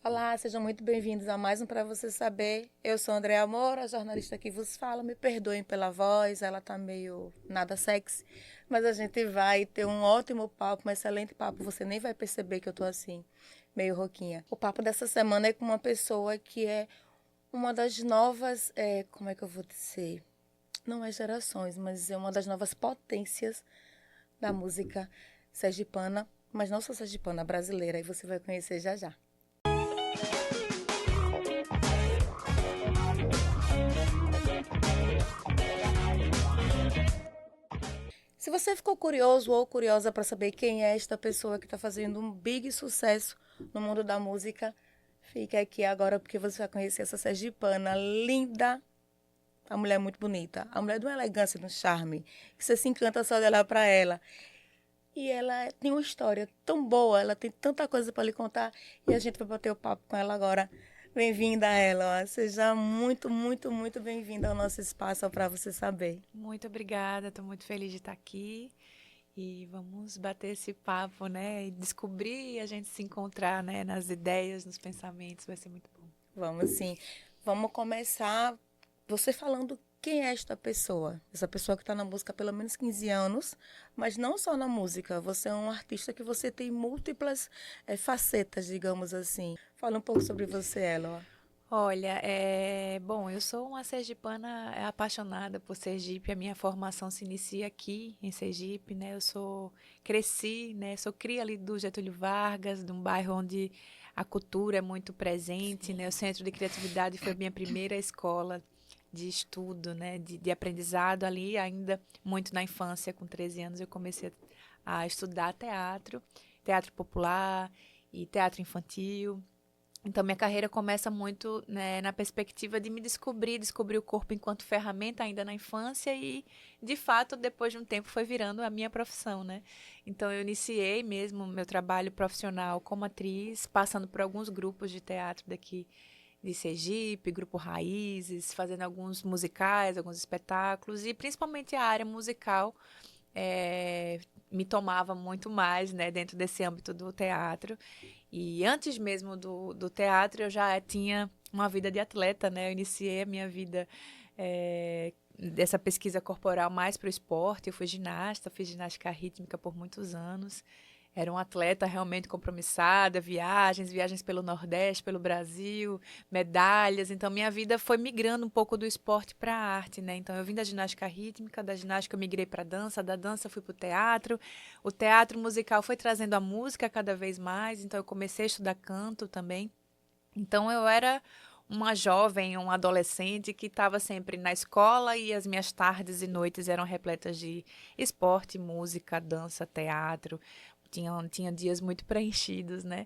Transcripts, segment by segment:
Olá, sejam muito bem-vindos a mais um Para Você Saber. Eu sou Andréa Moura, a jornalista que vos fala. Me perdoem pela voz, ela tá meio nada sexy, mas a gente vai ter um ótimo papo, um excelente papo. Você nem vai perceber que eu tô assim, meio rouquinha. O papo dessa semana é com uma pessoa que é uma das novas, como é que eu vou dizer? Não é gerações, mas é uma das novas potências da música sergipana, mas não só sergipana, brasileira, e você vai conhecer já já. Se você ficou curioso ou curiosa para saber quem é esta pessoa que está fazendo um big sucesso no mundo da música, fica aqui agora porque você vai conhecer essa sergipana linda. A mulher é muito bonita. A mulher de uma elegância, de um charme, que você se encanta só de olhar para ela. E ela tem uma história tão boa, ela tem tanta coisa para lhe contar. E a gente vai bater o papo com ela agora. Bem-vinda a ela, ó. Seja muito, muito, muito bem-vinda ao nosso espaço para você saber. Muito obrigada, estou muito feliz de estar aqui e vamos bater esse papo, né? E descobrir e a gente se encontrar, né? Nas ideias, nos pensamentos, vai ser muito bom. Vamos sim. Vamos começar você falando quem é esta pessoa. Essa pessoa que está na música há pelo menos 15 anos, mas não só na música. Você é um artista que você tem múltiplas facetas, digamos assim. Fala um pouco sobre você, Ela. Olha, bom, eu sou uma sergipana apaixonada por Sergipe. A minha formação se inicia aqui em Sergipe, né? Cresci, né? Sou cria ali do Getúlio Vargas, de um bairro onde a cultura é muito presente, né? O Centro de Criatividade foi a minha primeira escola de estudo, né? De aprendizado ali, ainda muito na infância, com 13 anos eu comecei a estudar teatro, teatro popular e teatro infantil. Então, minha carreira começa muito, né, na perspectiva de me descobrir o corpo enquanto ferramenta ainda na infância e, de fato, depois de um tempo foi virando a minha profissão, né? Então, eu iniciei mesmo meu trabalho profissional como atriz, passando por alguns grupos de teatro daqui de Sergipe, Grupo Raízes, fazendo alguns musicais, alguns espetáculos e, principalmente, a área musical me tomava muito mais, né, dentro desse âmbito do teatro. E antes mesmo do teatro, eu já tinha uma vida de atleta, né? Eu iniciei a minha vida dessa pesquisa corporal mais para o esporte. Eu fui ginasta, fiz ginástica rítmica por muitos anos. Era um atleta realmente compromissada, viagens pelo Nordeste, pelo Brasil, medalhas. Então, minha vida foi migrando um pouco do esporte para a arte, né? Então, eu vim da ginástica rítmica, da ginástica eu migrei para a dança, da dança eu fui para o teatro musical foi trazendo a música cada vez mais, então eu comecei a estudar canto também. Então, eu era uma jovem, um adolescente que estava sempre na escola e as minhas tardes e noites eram repletas de esporte, música, dança, teatro. Tinha dias muito preenchidos, né?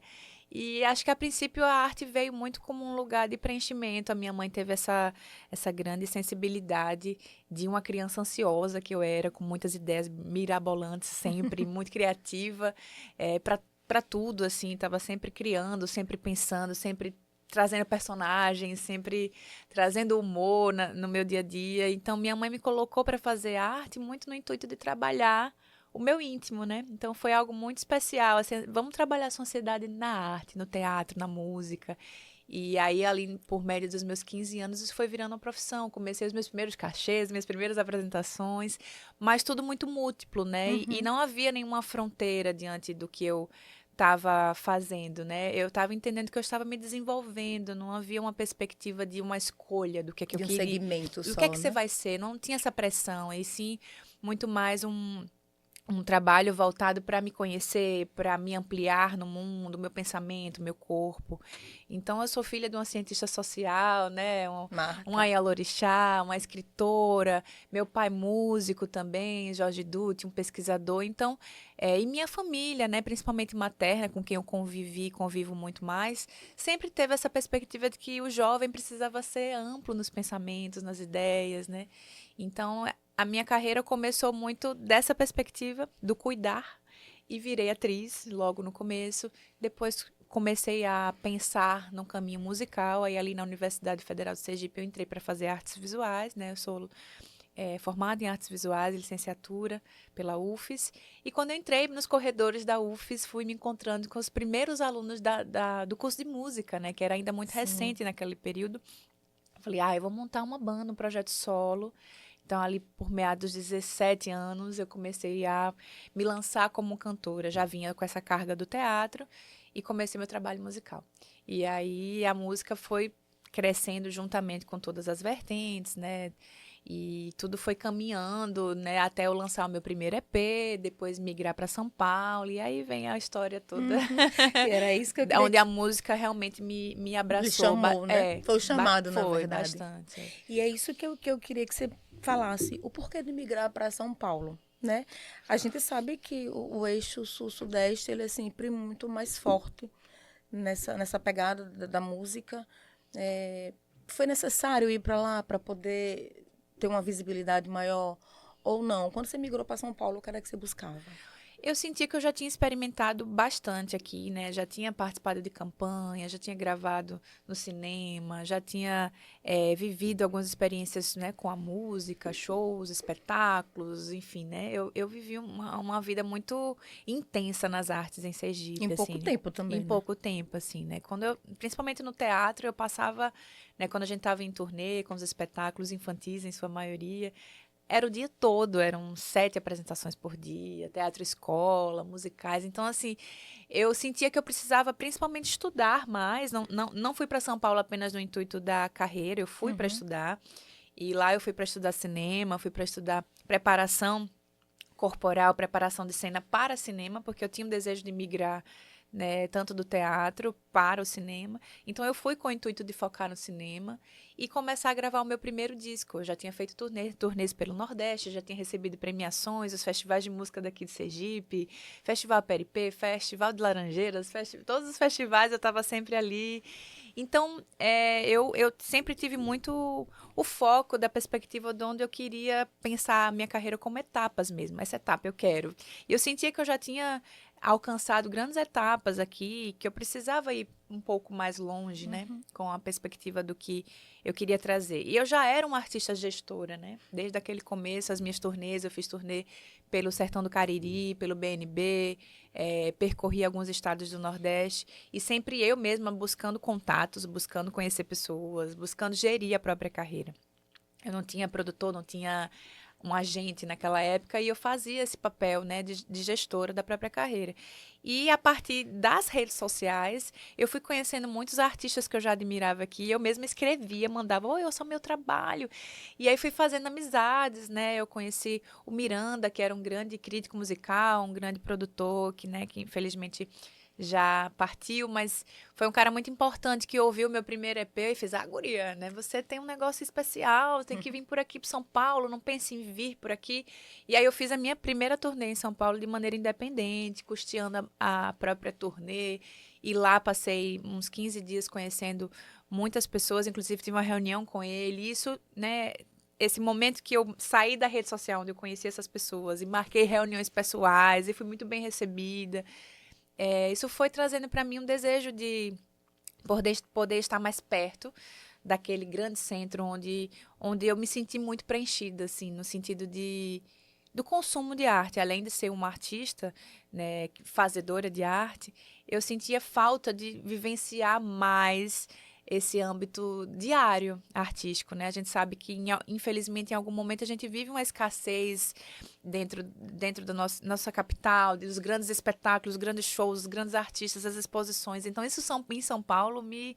E acho que a princípio a arte veio muito como um lugar de preenchimento. A minha mãe teve essa grande sensibilidade de uma criança ansiosa que eu era, com muitas ideias mirabolantes sempre, muito criativa, para tudo, assim, estava sempre criando, sempre pensando, sempre trazendo personagens, sempre trazendo humor no meu dia a dia. Então, minha mãe me colocou para fazer arte muito no intuito de trabalhar o meu íntimo, né? Então, foi algo muito especial. Assim, vamos trabalhar a sociedade na arte, no teatro, na música. E aí, ali, por médio dos meus 15 anos, isso foi virando uma profissão. Comecei os meus primeiros cachês, minhas primeiras apresentações, mas tudo muito múltiplo, né? E Uhum. não havia nenhuma fronteira diante do que eu estava fazendo, né? Eu estava entendendo que eu estava me desenvolvendo, não havia uma perspectiva de uma escolha do que eu De um queria, segmento do que é só, que você né? vai ser, não tinha essa pressão, e sim muito mais um trabalho voltado para me conhecer, para me ampliar no mundo, meu pensamento, meu corpo. Então, eu sou filha de uma cientista social, né? Uma Marca. Yalorixá, uma escritora. Meu pai músico também, Jorge Dutti, um pesquisador. Então, e minha família, né? Principalmente materna, com quem eu convivo muito mais, sempre teve essa perspectiva de que o jovem precisava ser amplo nos pensamentos, nas ideias, né? Então, a minha carreira começou muito dessa perspectiva do cuidar e virei atriz logo no começo. Depois comecei a pensar num caminho musical. Aí ali na Universidade Federal de Sergipe eu entrei para fazer artes visuais, né? formada em artes visuais, licenciatura pela UFES. E quando eu entrei nos corredores da UFES, fui me encontrando com os primeiros alunos do curso de música, né, que era ainda muito Sim. recente naquele período. Falei, eu vou montar uma banda, um projeto solo. Então, ali por meados de 17 anos, eu comecei a me lançar como cantora. Já vinha com essa carga do teatro e comecei meu trabalho musical. E aí a música foi crescendo juntamente com todas as vertentes, né? E tudo foi caminhando, né? Até eu lançar o meu primeiro EP, depois migrar para São Paulo. E aí vem a história toda. E era isso que eu queria Onde a música realmente me lhe abraçou. chamou, né? Foi o chamado, na Foi verdade. bastante. É. E é isso que eu queria que você falasse, o porquê de migrar para São Paulo, né? A gente sabe que o eixo sul-sudeste, ele é sempre muito mais forte nessa pegada da música. Foi necessário ir para lá para poder ter uma visibilidade maior ou não? Quando você migrou para São Paulo, o que era que você buscava? Eu senti que eu já tinha experimentado bastante aqui, né? Já tinha participado de campanha, já tinha gravado no cinema, já tinha vivido algumas experiências, né, com a música, shows, espetáculos, enfim, né? Eu vivi uma vida muito intensa nas artes em Sergipe, Em pouco assim, né? tempo Em também, né? pouco tempo, assim, né? Principalmente no teatro, eu passava, né, quando a gente estava em turnê com os espetáculos infantis, em sua maioria, era o dia todo, eram 7 apresentações por dia, teatro escola, musicais. Então, assim, eu sentia que eu precisava principalmente estudar mais. Não fui para São Paulo apenas no intuito da carreira, eu fui para Uhum. estudar. E lá eu fui para estudar cinema, fui para estudar preparação corporal, preparação de cena para cinema, porque eu tinha um desejo de migrar, né, tanto do teatro para o cinema. Então eu fui com o intuito de focar no cinema e começar a gravar o meu primeiro disco. Eu já tinha feito turnês pelo Nordeste, já tinha recebido premiações, os festivais de música daqui de Sergipe, Festival Peripê, Festival de Laranjeiras, todos os festivais eu estava sempre ali. Então, eu sempre tive muito o foco da perspectiva de onde eu queria pensar a minha carreira como etapas mesmo. Essa etapa eu quero. E eu sentia que eu já tinha alcançado grandes etapas aqui, que eu precisava ir um pouco mais longe, né? Com a perspectiva do que eu queria trazer. E eu já era uma artista gestora, né? Desde aquele começo, as minhas turnês, eu fiz turnê pelo Sertão do Cariri, pelo BNB, percorri alguns estados do Nordeste e sempre eu mesma buscando contatos, buscando conhecer pessoas, buscando gerir a própria carreira. Eu não tinha produtor, não tinha um agente naquela época e eu fazia esse papel, né, de gestora da própria carreira. E a partir das redes sociais, eu fui conhecendo muitos artistas que eu já admirava aqui. Eu mesma escrevia, mandava, oi, eu sou meu trabalho. E aí fui fazendo amizades, né? Eu conheci o Miranda, que era um grande crítico musical, um grande produtor, que infelizmente já partiu, mas foi um cara muito importante que ouviu o meu primeiro EP e fez, guria, né? Você tem um negócio especial, tem que vir por aqui para São Paulo, não pense em vir por aqui. E aí eu fiz a minha primeira turnê em São Paulo de maneira independente, custeando a própria turnê. E lá passei uns 15 dias conhecendo muitas pessoas, inclusive tive uma reunião com ele. Isso, né, esse momento que eu saí da rede social onde eu conheci essas pessoas e marquei reuniões pessoais e fui muito bem recebida. Isso foi trazendo para mim um desejo de poder estar mais perto daquele grande centro onde eu me senti muito preenchida, assim, no sentido do consumo de arte. Além de ser uma artista, né, fazedora de arte, eu sentia falta de vivenciar mais esse âmbito diário artístico, né? A gente sabe que, infelizmente, em algum momento a gente vive uma escassez dentro da nossa capital, dos grandes espetáculos, os grandes shows, os grandes artistas, as exposições. Então, isso em São Paulo me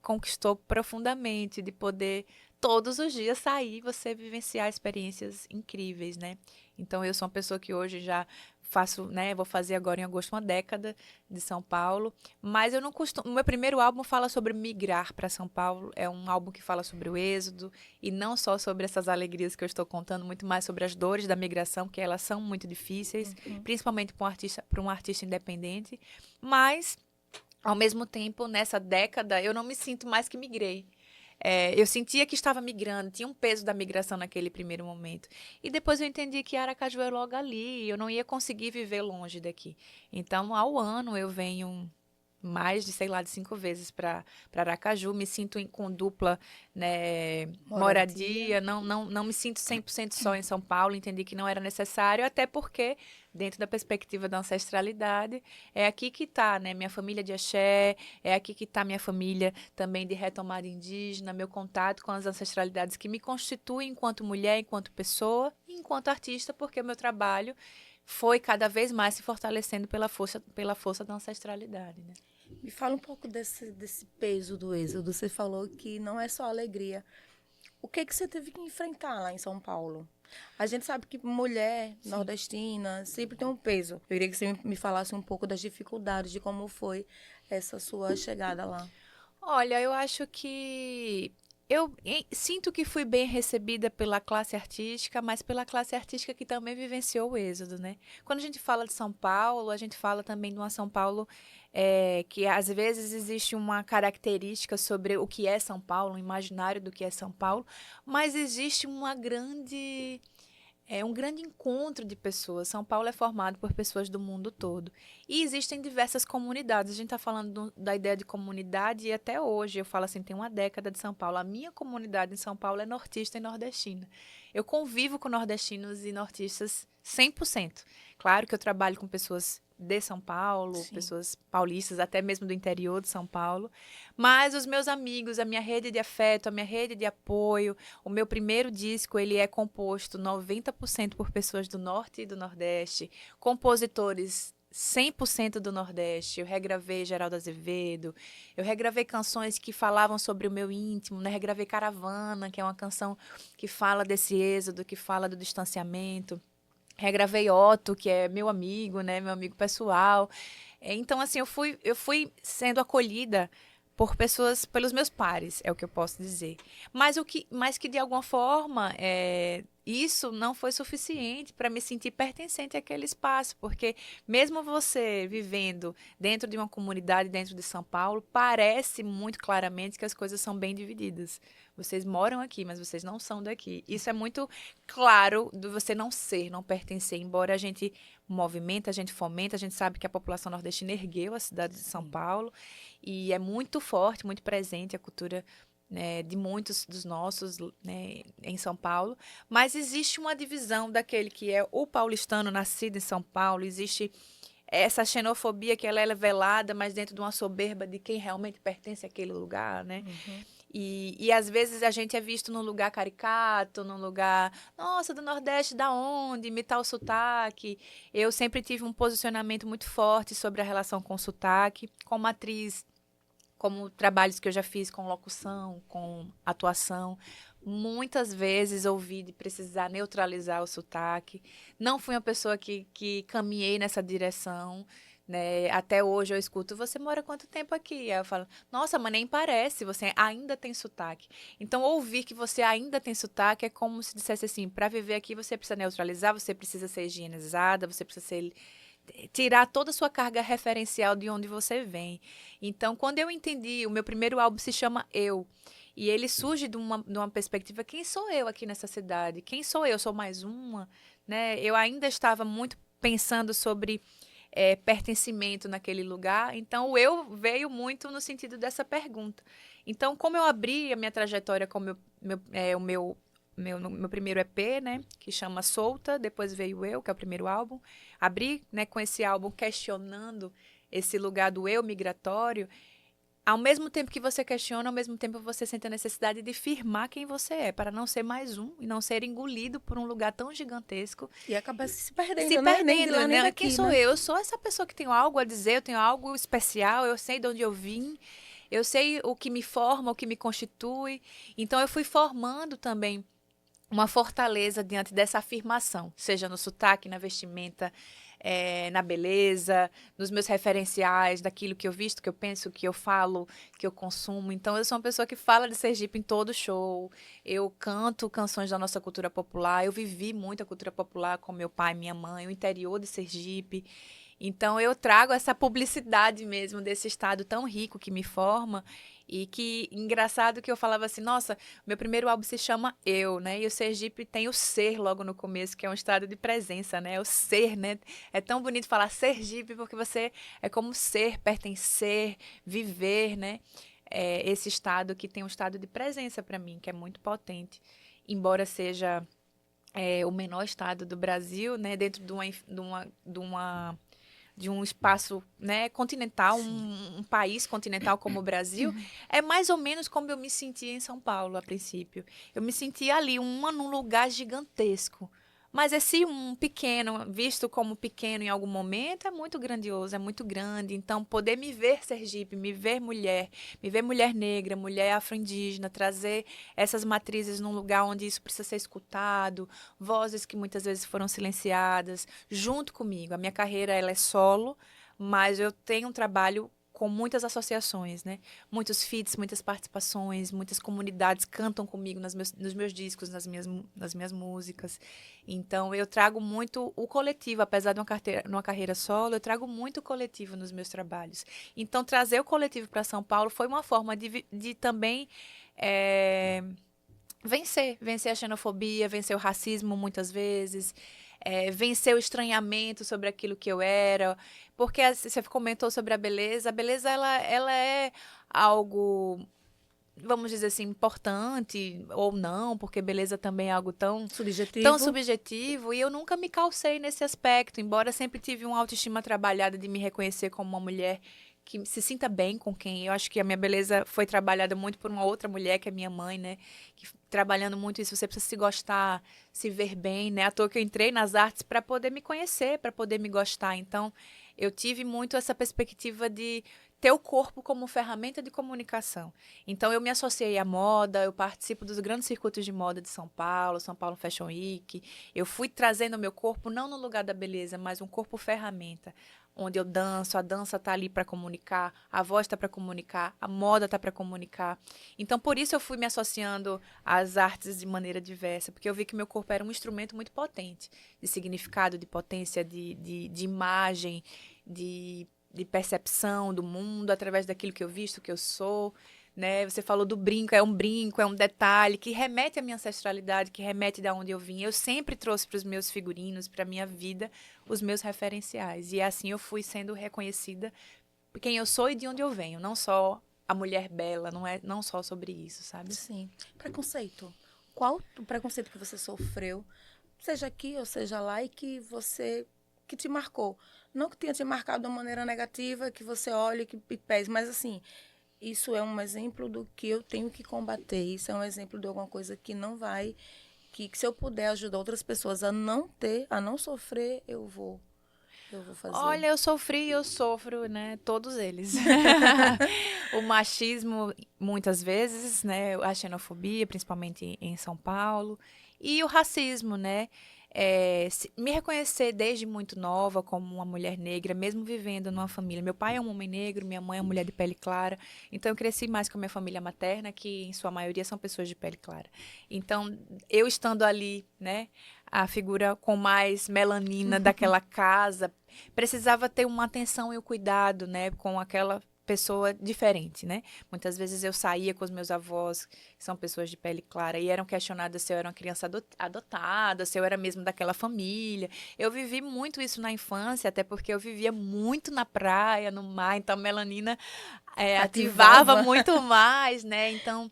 conquistou profundamente, de poder todos os dias sair e você vivenciar experiências incríveis, né? Então, eu sou uma pessoa que hoje já faço, né? Vou fazer agora em agosto uma década de São Paulo, mas eu não costumo. O meu primeiro álbum fala sobre migrar para São Paulo, é um álbum que fala sobre o êxodo e não só sobre essas alegrias que eu estou contando, muito mais sobre as dores da migração, que elas são muito difíceis, principalmente para um artista independente, mas ao mesmo tempo, nessa década, eu não me sinto mais que migrei. Eu sentia que estava migrando, tinha um peso da migração naquele primeiro momento. E depois eu entendi que Aracaju é logo ali, eu não ia conseguir viver longe daqui. Então, ao ano, eu venho mais de, sei lá, de 5 vezes para Aracaju, me sinto com dupla, né, Moradia. moradia, não me sinto 100% só em São Paulo, entendi que não era necessário, até porque, dentro da perspectiva da ancestralidade, é aqui que está, né, minha família de axé, é aqui que está minha família também de retomada indígena, meu contato com as ancestralidades que me constituem enquanto mulher, enquanto pessoa, e enquanto artista, porque o meu trabalho foi cada vez mais se fortalecendo pela força da ancestralidade, né? Me fala um pouco desse peso do êxodo. Você falou que não é só alegria. O que que você teve que enfrentar lá em São Paulo? A gente sabe que mulher Sim. nordestina sempre tem um peso. Eu queria que você me falasse um pouco das dificuldades, de como foi essa sua chegada lá. Olha, eu acho que eu sinto que fui bem recebida pela classe artística, mas pela classe artística que também vivenciou o êxodo, né? Quando a gente fala de São Paulo, a gente fala também de uma São Paulo que às vezes existe uma característica sobre o que é São Paulo, um imaginário do que é São Paulo, mas existe um grande encontro de pessoas. São Paulo é formado por pessoas do mundo todo. E existem diversas comunidades. A gente está falando da ideia de comunidade e até hoje, eu falo assim, tem uma década de São Paulo. A minha comunidade em São Paulo é nortista e nordestina. Eu convivo com nordestinos e nortistas 100%. Claro que eu trabalho com pessoas de São Paulo, Sim. pessoas paulistas, até mesmo do interior de São Paulo. Mas os meus amigos, a minha rede de afeto, a minha rede de apoio, o meu primeiro disco, ele é composto 90% por pessoas do Norte e do Nordeste, compositores 100% do Nordeste. Eu regravei Geraldo Azevedo, eu regravei canções que falavam sobre o meu íntimo, né? Regravei Caravana, que é uma canção que fala desse êxodo, que fala do distanciamento. Regravei Otto, que é meu amigo, né? Meu amigo pessoal. Então, assim, eu fui sendo acolhida por pessoas, pelos meus pares, é o que eu posso dizer. Mas que de alguma forma, isso não foi suficiente para me sentir pertencente àquele espaço, porque mesmo você vivendo dentro de uma comunidade dentro de São Paulo, parece muito claramente que as coisas são bem divididas. Vocês moram aqui, mas vocês não são daqui. Isso é muito claro de você não ser, não pertencer, embora a gente movimenta, a gente fomenta, a gente sabe que a população nordestina ergueu a cidade de São Sim. Paulo e é muito forte, muito presente a cultura, né, de muitos dos nossos, né, em São Paulo, mas existe uma divisão daquele que é o paulistano nascido em São Paulo, existe essa xenofobia que ela é velada, mas dentro de uma soberba de quem realmente pertence àquele lugar, né? Uhum. E às vezes a gente é visto num lugar caricato, num lugar, nossa, do Nordeste, da onde? Imitar o sotaque. Eu sempre tive um posicionamento muito forte sobre a relação com o sotaque, como atriz, como trabalhos que eu já fiz com locução, com atuação. Muitas vezes ouvi de precisar neutralizar o sotaque. Não fui uma pessoa que caminhei nessa direção. Né? Até hoje eu escuto, você mora quanto tempo aqui? Aí eu falo, nossa, mas nem parece, você ainda tem sotaque. Então, ouvir que você ainda tem sotaque é como se dissesse assim, para viver aqui você precisa neutralizar, você precisa ser higienizada, você precisa tirar toda a sua carga referencial de onde você vem. Então, quando eu entendi, o meu primeiro álbum se chama Eu. E ele surge de uma perspectiva, quem sou eu aqui nessa cidade? Quem sou eu? Sou mais uma? Né? Eu ainda estava muito pensando sobre pertencimento naquele lugar. Então, o eu veio muito no sentido dessa pergunta. Então, como eu abri a minha trajetória com o meu primeiro EP, né, que chama Solta, depois veio Eu, que é o primeiro álbum. Abri, né, com esse álbum questionando esse lugar do eu migratório. Ao mesmo tempo que você questiona, ao mesmo tempo você sente a necessidade de firmar quem você é, para não ser mais um e não ser engolido por um lugar tão gigantesco E acaba se e se perdendo, né? Nem de perdendo, lá nem né? Quem daqui, sou né? eu? Eu sou essa pessoa que tenho algo a dizer, eu tenho algo especial, eu sei de onde eu vim, eu sei o que me forma, o que me constitui. Então eu fui formando também uma fortaleza diante dessa afirmação, seja no sotaque, na vestimenta, na beleza, nos meus referenciais, daquilo que eu visto, que eu penso, que eu falo, que eu consumo. Então, eu sou uma pessoa que fala de Sergipe em todo show. Eu canto canções da nossa cultura popular. Eu vivi muito a cultura popular com meu pai e minha mãe, o interior de Sergipe. Então, eu trago essa publicidade mesmo desse estado tão rico que me forma. E que, engraçado que eu falava assim, nossa, meu primeiro álbum se chama Eu, né? E o Sergipe tem o ser logo no começo, que é um estado de presença, né? O ser, né? É tão bonito falar Sergipe, porque você é como ser, pertencer, viver, né? É esse estado que tem um estado de presença para mim, que é muito potente. Embora seja o menor estado do Brasil, né? Dentro de um espaço, né, continental, um país continental como o Brasil, é mais ou menos como eu me sentia em São Paulo a princípio. Eu me sentia ali, num lugar gigantesco. Mas esse um pequeno, visto como pequeno em algum momento, é muito grandioso, é muito grande. Então, poder me ver Sergipe, me ver mulher negra, mulher afro-indígena, trazer essas matrizes num lugar onde isso precisa ser escutado, vozes que muitas vezes foram silenciadas, junto comigo. A minha carreira ela é solo, mas eu tenho um trabalho com muitas associações, né? Muitos feats, muitas participações, muitas comunidades cantam comigo nos meus discos, nas minhas músicas. Então, eu trago muito o coletivo, apesar de uma carreira solo, eu trago muito o coletivo nos meus trabalhos. Então, trazer o coletivo para São Paulo foi uma forma de também vencer a xenofobia, vencer o racismo muitas vezes, vencer o estranhamento sobre aquilo que eu era, porque você comentou sobre a beleza ela é algo, vamos dizer assim, importante ou não, porque beleza também é algo tão Subjetivo. subjetivo, e eu nunca me calcei nesse aspecto, embora sempre tive uma autoestima trabalhada de me reconhecer como uma mulher que se sinta bem com quem. Eu acho que a minha beleza foi trabalhada muito por uma outra mulher, que é minha mãe, né? Que, trabalhando muito isso, você precisa se gostar, se ver bem, né? À toa que eu entrei nas artes para poder me conhecer, para poder me gostar. Então, eu tive muito essa perspectiva de ter o corpo como ferramenta de comunicação. Então, eu me associei à moda, eu participo dos grandes circuitos de moda de São Paulo Fashion Week. Eu fui trazendo o meu corpo, não no lugar da beleza, mas um corpo ferramenta, onde eu danço, a dança está ali para comunicar, a voz está para comunicar, a moda está para comunicar. Então, por isso eu fui me associando às artes de maneira diversa, porque eu vi que meu corpo era um instrumento muito potente, de significado, de potência, de imagem, de percepção do mundo, através daquilo que eu visto, que eu sou. Né? Você falou do brinco, é um detalhe que remete à minha ancestralidade, que remete de onde eu vim. Eu sempre trouxe para os meus figurinos, para a minha vida, os meus referenciais. E assim eu fui sendo reconhecida por quem eu sou e de onde eu venho. Não só a mulher bela, não só sobre isso, sabe? Sim. Preconceito. Qual o preconceito que você sofreu, seja aqui ou seja lá, e que te marcou? Não que tenha te marcado de uma maneira negativa, que você olhe que pese, mas assim, isso é um exemplo do que eu tenho que combater. Isso é um exemplo de alguma coisa que não vai, que se eu puder ajudar outras pessoas a não ter, a não sofrer, eu vou fazer. Olha, eu sofri e eu sofro, né? Todos eles. O machismo, muitas vezes, né? A xenofobia, principalmente em São Paulo. E o racismo, né? Me reconhecer desde muito nova como uma mulher negra, mesmo vivendo numa família. Meu pai é um homem negro, minha mãe é uma mulher de pele clara. Então, eu cresci mais com a minha família materna, que em sua maioria são pessoas de pele clara. Então, eu estando ali, né? A figura com mais melanina daquela casa, precisava ter uma atenção e um cuidado, né, com aquela pessoa diferente, né? Muitas vezes eu saía com os meus avós, que são pessoas de pele clara, e eram questionadas se eu era uma criança adotada, se eu era mesmo daquela família. Eu vivi muito isso na infância, até porque eu vivia muito na praia, no mar, então a melanina ativava muito mais, né? Então,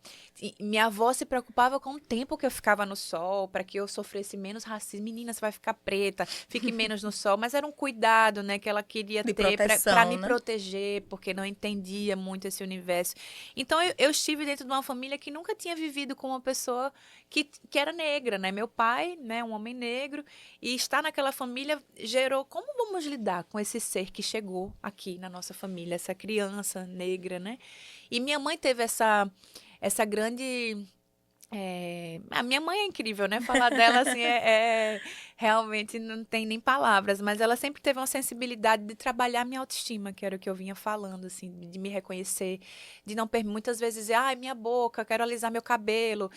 minha avó se preocupava com o tempo que eu ficava no sol, para que eu sofresse menos racismo. Menina, você vai ficar preta, fique menos no sol. Mas era um cuidado, né, que ela queria De ter para proteção, me né? proteger, porque não entendia muito esse universo. Então, eu estive dentro de uma família que nunca tinha vivido com uma pessoa que era negra, né? Meu pai, né, um homem negro, e estar naquela família gerou... Como vamos lidar com esse ser que chegou aqui na nossa família, essa criança negra, né? E minha mãe teve essa grande A minha mãe é incrível, né? Falar dela, assim, realmente não tem nem palavras, mas ela sempre teve uma sensibilidade de trabalhar minha autoestima, que era o que eu vinha falando, assim, de me reconhecer, de não muitas vezes dizer, ai, minha boca, quero alisar meu cabelo,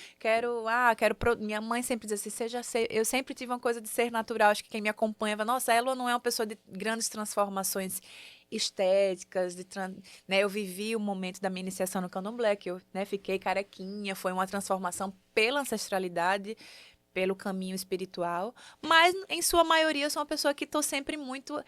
minha mãe sempre dizia assim, eu sempre tive uma coisa de ser natural, acho que quem me acompanha, nossa, ela não é uma pessoa de grandes transformações estéticas, né, eu vivi o momento da minha iniciação no Candomblé, que eu, né, fiquei carequinha, foi uma transformação pela ancestralidade, pelo caminho espiritual, mas em sua maioria eu sou uma pessoa que estou sempre muito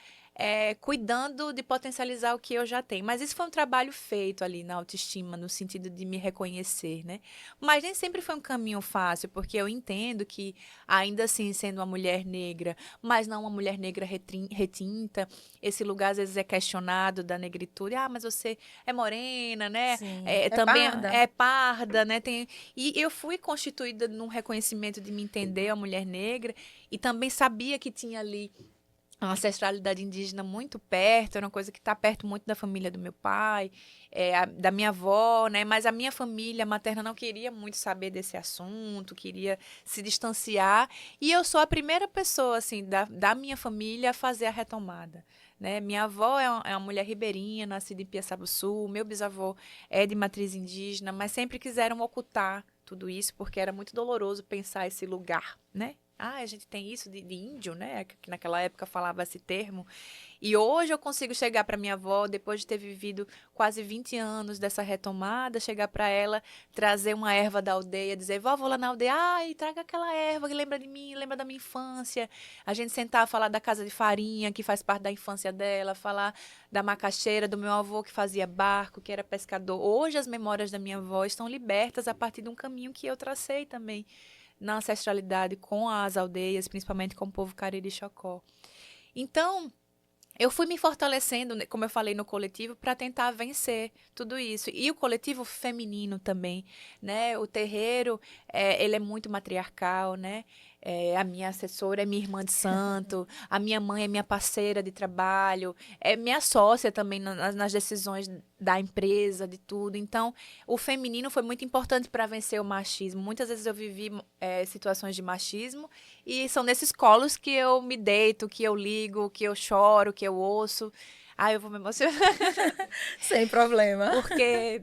cuidando de potencializar o que eu já tenho. Mas isso foi um trabalho feito ali na autoestima, no sentido de me reconhecer, né? Mas nem sempre foi um caminho fácil, porque eu entendo que, ainda assim, sendo uma mulher negra, mas não uma mulher negra retinta, esse lugar às vezes é questionado da negritude. Ah, mas você é morena, né? Sim, é Também parda. é parda, né? E eu fui constituída num reconhecimento de me entender a mulher negra e também sabia que tinha ali a ancestralidade indígena muito perto, era uma coisa que está perto muito da família do meu pai, da minha avó, né? Mas a minha família materna não queria muito saber desse assunto, queria se distanciar. E eu sou a primeira pessoa, assim, da minha família a fazer a retomada. Né? Minha avó é uma mulher ribeirinha, nascida em Piaçabuçu, meu bisavô é de matriz indígena, mas sempre quiseram ocultar tudo isso, porque era muito doloroso pensar esse lugar, né? Ah, a gente tem isso de índio, né? Que naquela época falava esse termo. E hoje eu consigo chegar para minha avó, depois de ter vivido quase 20 anos dessa retomada, chegar para ela, trazer uma erva da aldeia, dizer, vó, vou lá na aldeia, ai, traga aquela erva que lembra de mim, lembra da minha infância. A gente sentar, falar da casa de farinha, que faz parte da infância dela, falar da macaxeira, do meu avô que fazia barco, que era pescador. Hoje as memórias da minha avó estão libertas a partir de um caminho que eu tracei também na ancestralidade com as aldeias, principalmente com o povo Cariri Chocó. Então, eu fui me fortalecendo, como eu falei no coletivo, para tentar vencer tudo isso. E o coletivo feminino também, né? O terreiro, ele é muito matriarcal, né? A minha assessora é minha irmã de santo, a minha mãe é minha parceira de trabalho, é minha sócia também nas decisões da empresa, de tudo. Então, o feminino foi muito importante para vencer o machismo. Muitas vezes eu vivi situações de machismo e são nesses colos que eu me deito, que eu ligo, que eu choro, que eu ouço. Ai, eu vou me emocionar. Sem problema. Porque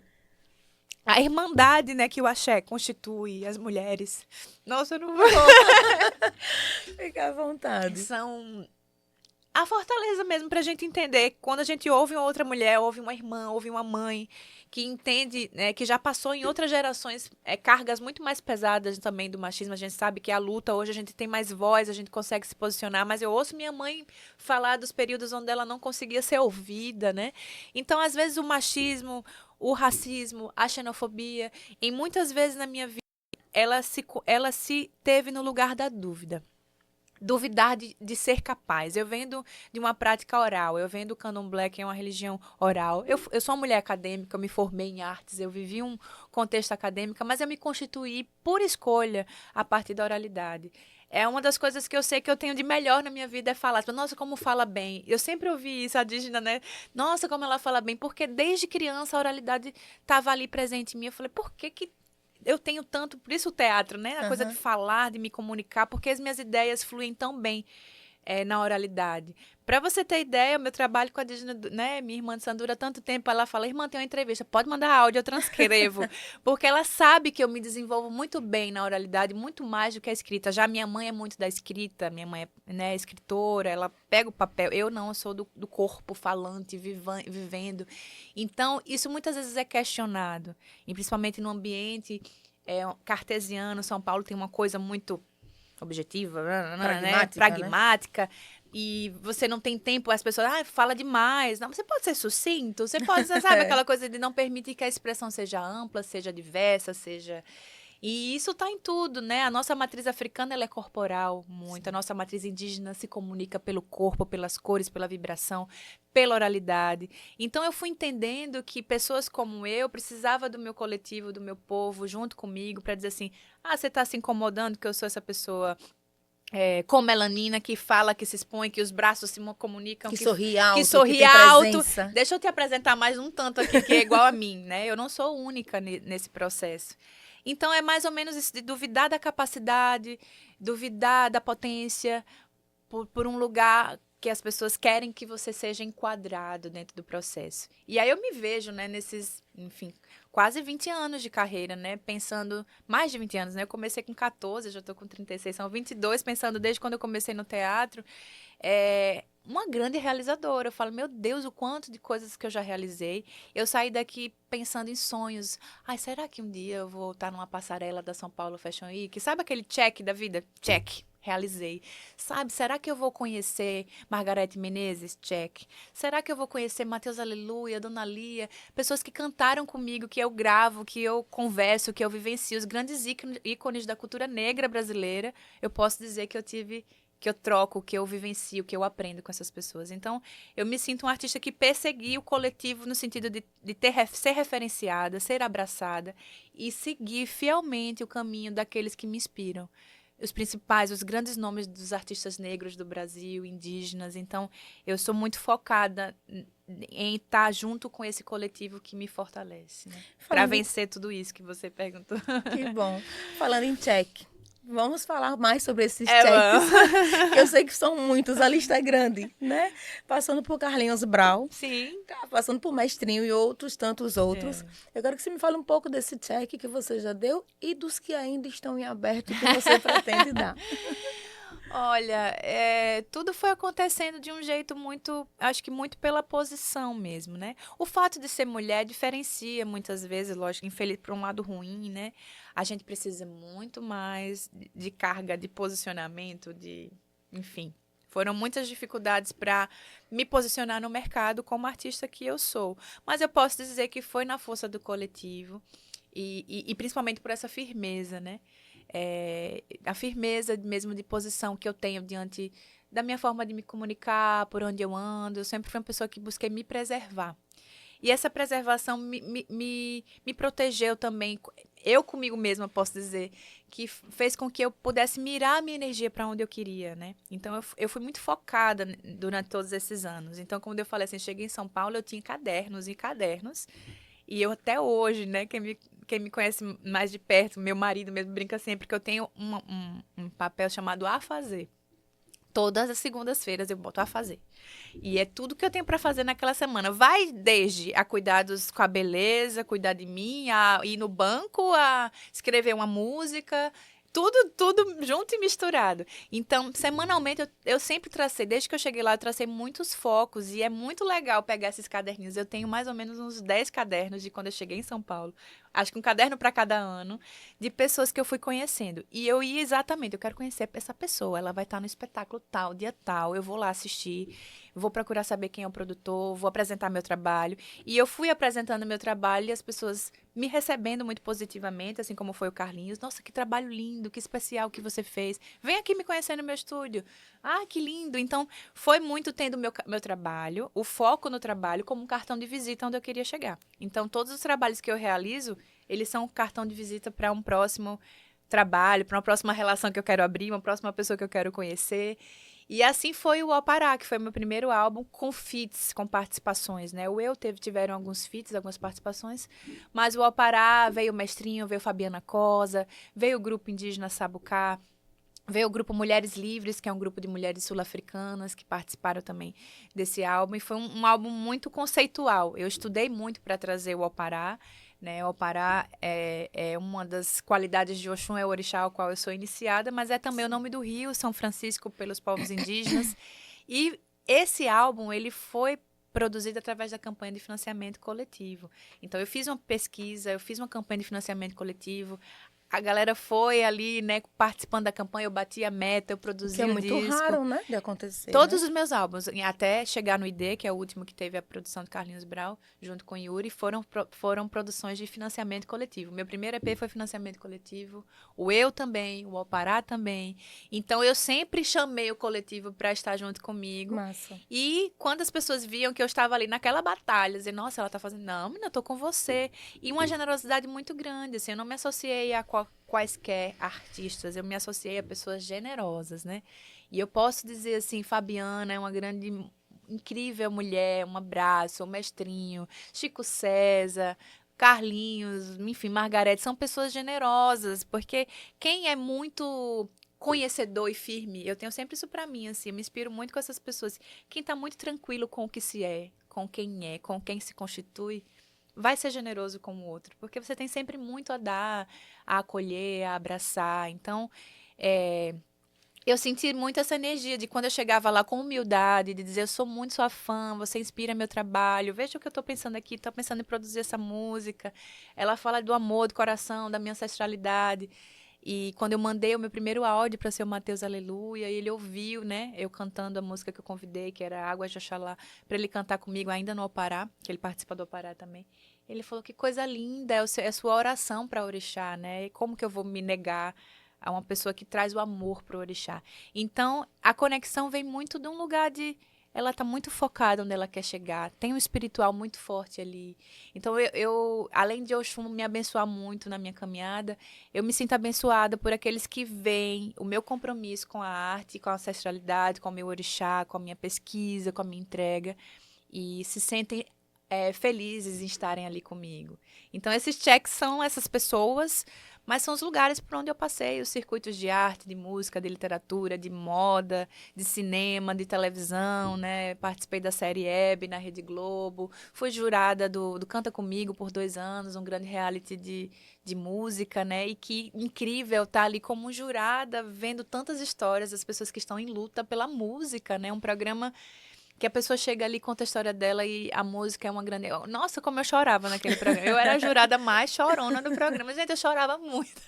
a irmandade, né, que o axé constitui as mulheres. Nossa, eu não vou. Fica à vontade. São a fortaleza mesmo pra gente entender. Quando a gente ouve uma outra mulher, ouve uma irmã, ouve uma mãe, que entende, né, que já passou em outras gerações cargas muito mais pesadas também do machismo. A gente sabe que a luta, hoje a gente tem mais voz, a gente consegue se posicionar, mas eu ouço minha mãe falar dos períodos onde ela não conseguia ser ouvida, né? Então, às vezes, o machismo, o racismo, a xenofobia, em muitas vezes na minha vida, ela se teve no lugar da dúvida. Duvidar de ser capaz. Eu venho de uma prática oral, eu venho do candomblé, que é uma religião oral. Eu sou uma mulher acadêmica, eu me formei em artes, eu vivi um contexto acadêmico, mas eu me constituí por escolha a partir da oralidade. É uma das coisas que eu sei que eu tenho de melhor na minha vida é falar. Nossa, como fala bem. Eu sempre ouvi isso, a Dígina, né? Nossa, como ela fala bem. Porque desde criança a oralidade estava ali presente em mim. Eu falei, por que eu tenho tanto, por isso o teatro, né? A coisa de falar, de me comunicar, porque as minhas ideias fluem tão bem na oralidade. Para você ter ideia, o meu trabalho com a Dígina, né? Minha irmã de Sandura, há tanto tempo, ela fala, irmã, tem uma entrevista, pode mandar áudio, eu transcrevo. Porque ela sabe que eu me desenvolvo muito bem na oralidade, muito mais do que a escrita. Já minha mãe é muito da escrita, minha mãe é, né, escritora, ela pega o papel. Eu não, eu sou do corpo falante, vivendo. Então, isso muitas vezes é questionado. E principalmente no ambiente cartesiano, São Paulo tem uma coisa muito objetiva, né? Pragmática. E você não tem tempo, as pessoas, fala demais. Não, você pode ser sucinto, você pode, sabe, aquela coisa de não permitir que a expressão seja ampla, seja diversa, seja... E isso está em tudo, né? A nossa matriz africana, ela é corporal muito. Sim. A nossa matriz indígena se comunica pelo corpo, pelas cores, pela vibração, pela oralidade. Então, eu fui entendendo que pessoas como eu precisava do meu coletivo, do meu povo, junto comigo, para dizer assim, você está se incomodando que eu sou essa pessoa... com melanina, que fala, que se expõe, que os braços se comunicam. Que sorri alto. Que sorri alto. Deixa eu te apresentar mais um tanto aqui que é igual a mim, né? Eu não sou única nesse processo. Então, é mais ou menos isso de duvidar da capacidade, duvidar da potência, por um lugar que as pessoas querem que você seja enquadrado dentro do processo. E aí eu me vejo, né, nesses, enfim, quase 20 anos de carreira, né, pensando, mais de 20 anos, né, eu comecei com 14, já estou com 36, são 22, pensando desde quando eu comecei no teatro, uma grande realizadora. Eu falo, meu Deus, o quanto de coisas que eu já realizei. Eu saí daqui pensando em sonhos. Ai, será que um dia eu vou estar numa passarela da São Paulo Fashion Week? Sabe aquele check da vida? Check. Realizei. Sabe, será que eu vou conhecer Margareth Menezes? Check. Será que eu vou conhecer Mateus Aleluia, Dona Lia? Pessoas que cantaram comigo, que eu gravo, que eu converso, que eu vivencio, os grandes ícones da cultura negra brasileira. Eu posso dizer que eu troco, que eu vivencio, que eu aprendo com essas pessoas. Então, eu me sinto um artista que persegui o coletivo no sentido de ser referenciada, ser abraçada e seguir fielmente o caminho daqueles que me inspiram. Os principais, os grandes nomes dos artistas negros do Brasil, indígenas. Então, eu sou muito focada em estar junto com esse coletivo que me fortalece, né? Para vencer tudo isso que você perguntou. Que bom. Falando em check, vamos falar mais sobre esses checks, que eu sei que são muitos, a lista é grande, né? Passando por Carlinhos Brau, Sim. passando por Mestrinho e outros tantos outros. Eu quero que você me fale um pouco desse check que você já deu e dos que ainda estão em aberto que você pretende dar. Olha, tudo foi acontecendo de um jeito muito, acho que muito pela posição mesmo, né? O fato de ser mulher diferencia muitas vezes, lógico, infeliz por um lado ruim, né? A gente precisa muito mais de carga de posicionamento, enfim. Foram muitas dificuldades para me posicionar no mercado como artista que eu sou. Mas eu posso dizer que foi na força do coletivo e principalmente por essa firmeza, né? A firmeza mesmo de posição que eu tenho diante da minha forma de me comunicar, por onde eu ando. Eu sempre fui uma pessoa que busquei me preservar. E essa preservação me protegeu também. Eu comigo mesma posso dizer que fez com que eu pudesse mirar a minha energia para onde eu queria, né? Então eu fui muito focada durante todos esses anos. Então, quando eu falei assim, cheguei em São Paulo, eu tinha cadernos e cadernos. E eu até hoje, né, quem me conhece mais de perto, meu marido mesmo brinca sempre que eu tenho um papel chamado A Fazer. Todas as segundas-feiras eu boto a fazer. E é tudo que eu tenho para fazer naquela semana. Vai desde a cuidados com a beleza, cuidar de mim, a ir no banco, a escrever uma música, tudo junto e misturado. Então, semanalmente, eu sempre tracei, desde que eu cheguei lá, eu tracei muitos focos. E é muito legal pegar esses caderninhos. Eu tenho mais ou menos uns 10 cadernos de quando eu cheguei em São Paulo. Acho que um caderno para cada ano, de pessoas que eu fui conhecendo. E eu ia exatamente, eu quero conhecer essa pessoa. Ela vai estar no espetáculo tal, dia tal. Eu vou lá assistir, vou procurar saber quem é o produtor, vou apresentar meu trabalho. E eu fui apresentando meu trabalho e as pessoas me recebendo muito positivamente, assim como foi o Carlinhos. Nossa, que trabalho lindo, que especial que você fez. Vem aqui me conhecer no meu estúdio. Ah, que lindo. Então, foi muito tendo meu trabalho, o foco no trabalho, como um cartão de visita onde eu queria chegar. Então, todos os trabalhos que eu realizo, eles são um cartão de visita para um próximo trabalho, para uma próxima relação que eu quero abrir, uma próxima pessoa que eu quero conhecer. E assim foi o Alpará, que foi meu primeiro álbum com feats, com participações, né? Tiveram alguns feats, algumas participações, mas o Alpará veio o Mestrinho, veio Fabiana Cosa, veio o grupo indígena Sabucá, veio o grupo Mulheres Livres, que é um grupo de mulheres sul-africanas que participaram também desse álbum. E foi um álbum muito conceitual. Eu estudei muito para trazer o Alpará. Né? O Alpará é uma das qualidades de Oxum, é o orixá ao qual eu sou iniciada, mas é também o nome do rio, São Francisco, pelos povos indígenas. E esse álbum, ele foi produzido através da campanha de financiamento coletivo. Então, eu fiz uma pesquisa, eu fiz uma campanha de financiamento coletivo. A galera foi ali, né, participando da campanha, eu bati a meta, eu produzi que é o muito disco. Raro, né, de acontecer. Todos né? os meus álbuns, até chegar no ID, que é o último que teve a produção de Carlinhos Brau, junto com Yuri, foram produções de financiamento coletivo. Meu primeiro EP foi financiamento coletivo, o Eu também, o Alpará também. Então, eu sempre chamei o coletivo para estar junto comigo. Massa. E quando as pessoas viam que eu estava ali naquela batalha, dizer, nossa, ela tá fazendo, não, menina, eu tô com você. E uma generosidade muito grande, assim, eu não me associei a quaisquer artistas, eu me associei a pessoas generosas, né? E eu posso dizer assim, Fabiana é uma grande, incrível mulher, um abraço, o Mestrinho, Chico César, Carlinhos, enfim, Margarete, são pessoas generosas, porque quem é muito conhecedor e firme, eu tenho sempre isso pra mim, assim, eu me inspiro muito com essas pessoas. Quem tá muito tranquilo com o que se é, com quem se constitui, vai ser generoso com o outro, porque você tem sempre muito a dar, a acolher, a abraçar. Então, é, eu senti muito essa energia de quando eu chegava lá com humildade, de dizer, eu sou muito sua fã, você inspira meu trabalho, veja o que eu tô pensando aqui, tô pensando em produzir essa música. Ela fala do amor, do coração, da minha ancestralidade. E quando eu mandei o meu primeiro áudio para ser o Mateus Aleluia, ele ouviu, né, eu cantando a música que eu convidei, que era Água de Oxalá, para ele cantar comigo ainda no Opará, que ele participa do Opará também. Ele falou que coisa linda, é a sua oração para orixá, né? E como que eu vou me negar a uma pessoa que traz o amor para o orixá? Então, a conexão vem muito de um lugar de ela está muito focada onde ela quer chegar, tem um espiritual muito forte ali. Então, além de Oxum me abençoar muito na minha caminhada, eu me sinto abençoada por aqueles que veem o meu compromisso com a arte, com a ancestralidade, com o meu orixá, com a minha pesquisa, com a minha entrega, e se sentem felizes em estarem ali comigo. Então, esses cheques são essas pessoas, mas são os lugares por onde eu passei, os circuitos de arte, de música, de literatura, de moda, de cinema, de televisão, né? Participei da série Hebe na Rede Globo, fui jurada do Canta Comigo por 2 anos, um grande reality de música, né? E que incrível estar ali como jurada, vendo tantas histórias das pessoas que estão em luta pela música, né? Um programa que a pessoa chega ali, conta a história dela e a música é uma grande... Nossa, como eu chorava naquele programa. Eu era a jurada mais chorona do programa. Gente, eu chorava muito.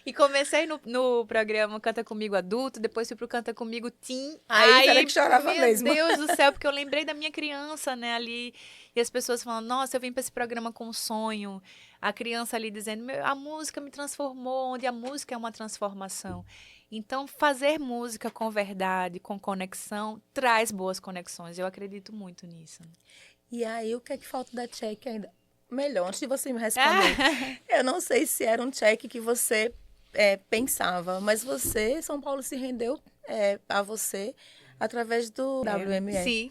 E comecei no programa Canta Comigo Adulto, depois fui pro Canta Comigo Teen. Aí era que chorava meu mesmo. Deus do céu, porque eu lembrei da minha criança, né, ali. E as pessoas falando, nossa, eu vim pra esse programa com um sonho. A criança ali dizendo, a música me transformou, onde a música é uma transformação. Então, fazer música com verdade, com conexão, traz boas conexões. Eu acredito muito nisso. E aí, o que é que falta da check ainda? Melhor, antes de você me responder, eu não sei se era um check que você pensava, mas você, São Paulo se rendeu a você através do WME. Sim.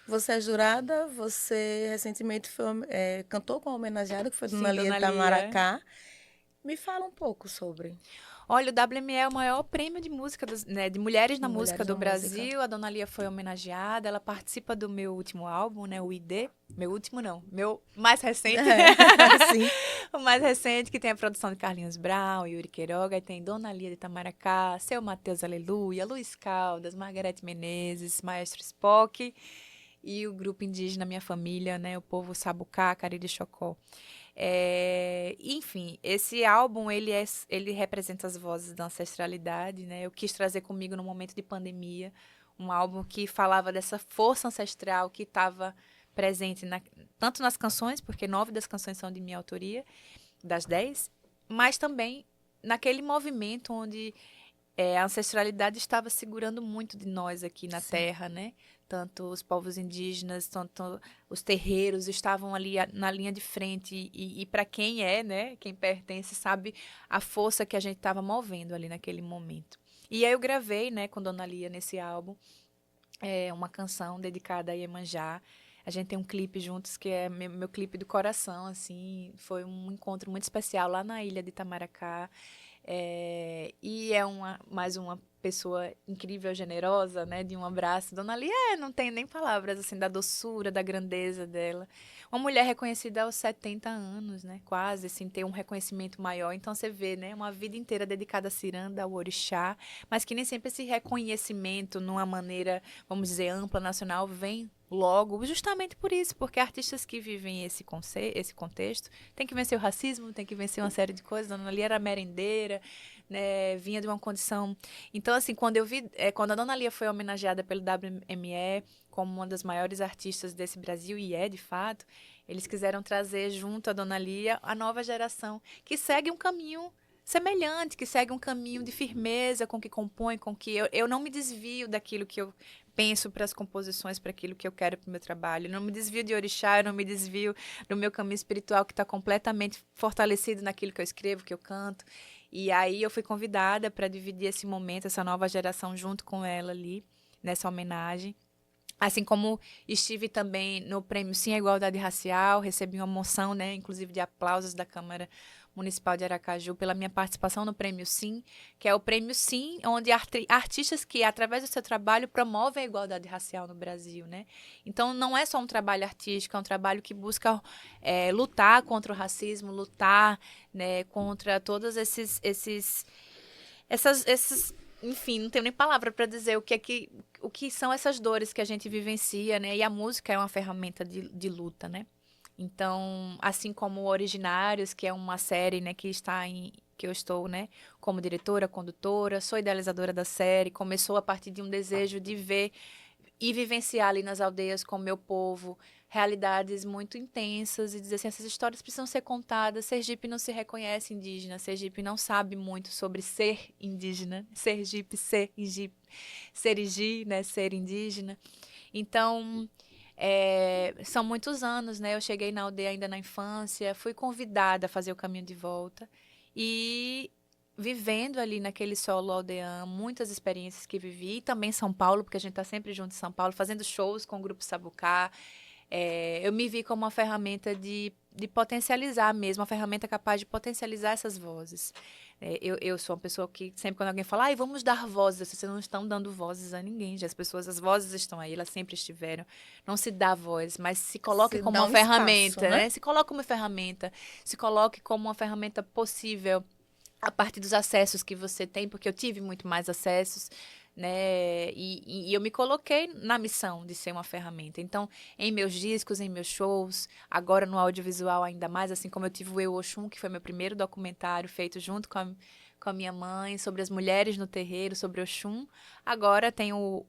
Você é jurada, você recentemente cantou com a homenageada, que foi Dona Lia de Dona Lia. Itamaracá. Me fala um pouco sobre. Olha, o WME é o maior prêmio de música, de mulheres na música Mulheres do na Brasil. música. A Dona Lia foi homenageada, ela participa do meu último álbum, né, o ID. Meu último não, meu mais recente. Sim. O mais recente, que tem a produção de Carlinhos Brown, Yuri Queiroga, e tem Dona Lia de Itamaracá, Seu Mateus Aleluia, Luiz Caldas, Margarete Menezes, Maestro Spock e o grupo indígena Minha Família, né, o povo Sabucá, Cariri Chocó. Enfim, esse álbum, ele representa as vozes da ancestralidade, né? Eu quis trazer comigo no momento de pandemia, um álbum que falava dessa força ancestral que estava presente tanto nas canções, porque 9 das canções são de minha autoria, das 10, mas também naquele movimento onde a ancestralidade estava segurando muito de nós aqui na Terra, né? Tanto os povos indígenas, tanto os terreiros estavam ali na linha de frente. E para quem né? Quem pertence, sabe a força que a gente estava movendo ali naquele momento. E aí eu gravei, né, com Dona Lia nesse álbum, uma canção dedicada a Iemanjá. A gente tem um clipe juntos que é meu clipe do coração, assim. Foi um encontro muito especial lá na ilha de Itamaracá. E mais uma pessoa incrível, generosa, né? De um abraço. Dona Lia, não tem nem palavras, assim, da doçura, da grandeza dela. Uma mulher reconhecida aos 70 anos, né? Quase, assim, ter um reconhecimento maior. Então, você vê, né? Uma vida inteira dedicada à ciranda, ao orixá, mas que nem sempre esse reconhecimento, numa maneira, vamos dizer, ampla, nacional, vem logo, justamente por isso, porque artistas que vivem esse contexto tem que vencer o racismo, tem que vencer uma série de coisas. Dona Lia era merendeira, né, vinha de uma condição... Então, assim, quando a Dona Lia foi homenageada pelo WME como uma das maiores artistas desse Brasil, e de fato, eles quiseram trazer junto a Dona Lia a nova geração, que segue um caminho semelhante, que segue um caminho de firmeza com que compõe, com que eu não me desvio daquilo que eu penso para as composições, para aquilo que eu quero para o meu trabalho. Eu não me desvio de orixá, eu não me desvio do meu caminho espiritual, que está completamente fortalecido naquilo que eu escrevo, que eu canto. E aí eu fui convidada para dividir esse momento, essa nova geração, junto com ela ali, nessa homenagem. Assim como estive também no Prêmio Sim à Igualdade Racial, recebi uma moção, né, inclusive de aplausos da Câmara Municipal de Aracaju pela minha participação no Prêmio Sim, que é o Prêmio Sim, onde artistas que, através do seu trabalho, promovem a igualdade racial no Brasil, né? Então, não é só um trabalho artístico, é um trabalho que busca lutar contra o racismo, lutar, né, contra todos esses, enfim, não tenho nem palavra para dizer o que são essas dores que a gente vivencia, né? E a música é uma ferramenta de luta, né? Então, assim como Originários, que é uma série, né, que eu estou, né, como diretora, condutora, sou idealizadora da série, começou a partir de um desejo de ver e vivenciar ali nas aldeias com o meu povo realidades muito intensas e dizer assim, essas histórias precisam ser contadas. Sergipe não se reconhece indígena, Sergipe não sabe muito sobre ser indígena, Sergipe, Serigi, né, ser indígena. Então, são muitos anos, né? Eu cheguei na aldeia ainda na infância, fui convidada a fazer o caminho de volta e vivendo ali naquele solo aldeão, muitas experiências que vivi, e também São Paulo, porque a gente está sempre junto em São Paulo, fazendo shows com o Grupo Sabucá. Eu me vi como uma ferramenta de potencializar mesmo, uma ferramenta capaz de potencializar essas vozes. Eu sou uma pessoa que sempre quando alguém fala, ai, vamos dar vozes, vocês não estão dando vozes a ninguém, já as vozes estão aí, elas sempre estiveram. Não se dá voz, mas se coloque Se como dá uma um espaço, ferramenta, né? né? Se coloque como ferramenta, se coloque como uma ferramenta possível a partir dos acessos que você tem, porque eu tive muito mais acessos, né? E eu me coloquei na missão de ser uma ferramenta. Então, em meus discos, em meus shows, agora no audiovisual ainda mais, assim como eu tive o Eu Oxum, que foi meu primeiro documentário feito junto com a minha mãe, sobre as mulheres no terreiro, sobre Oxum. Agora tem o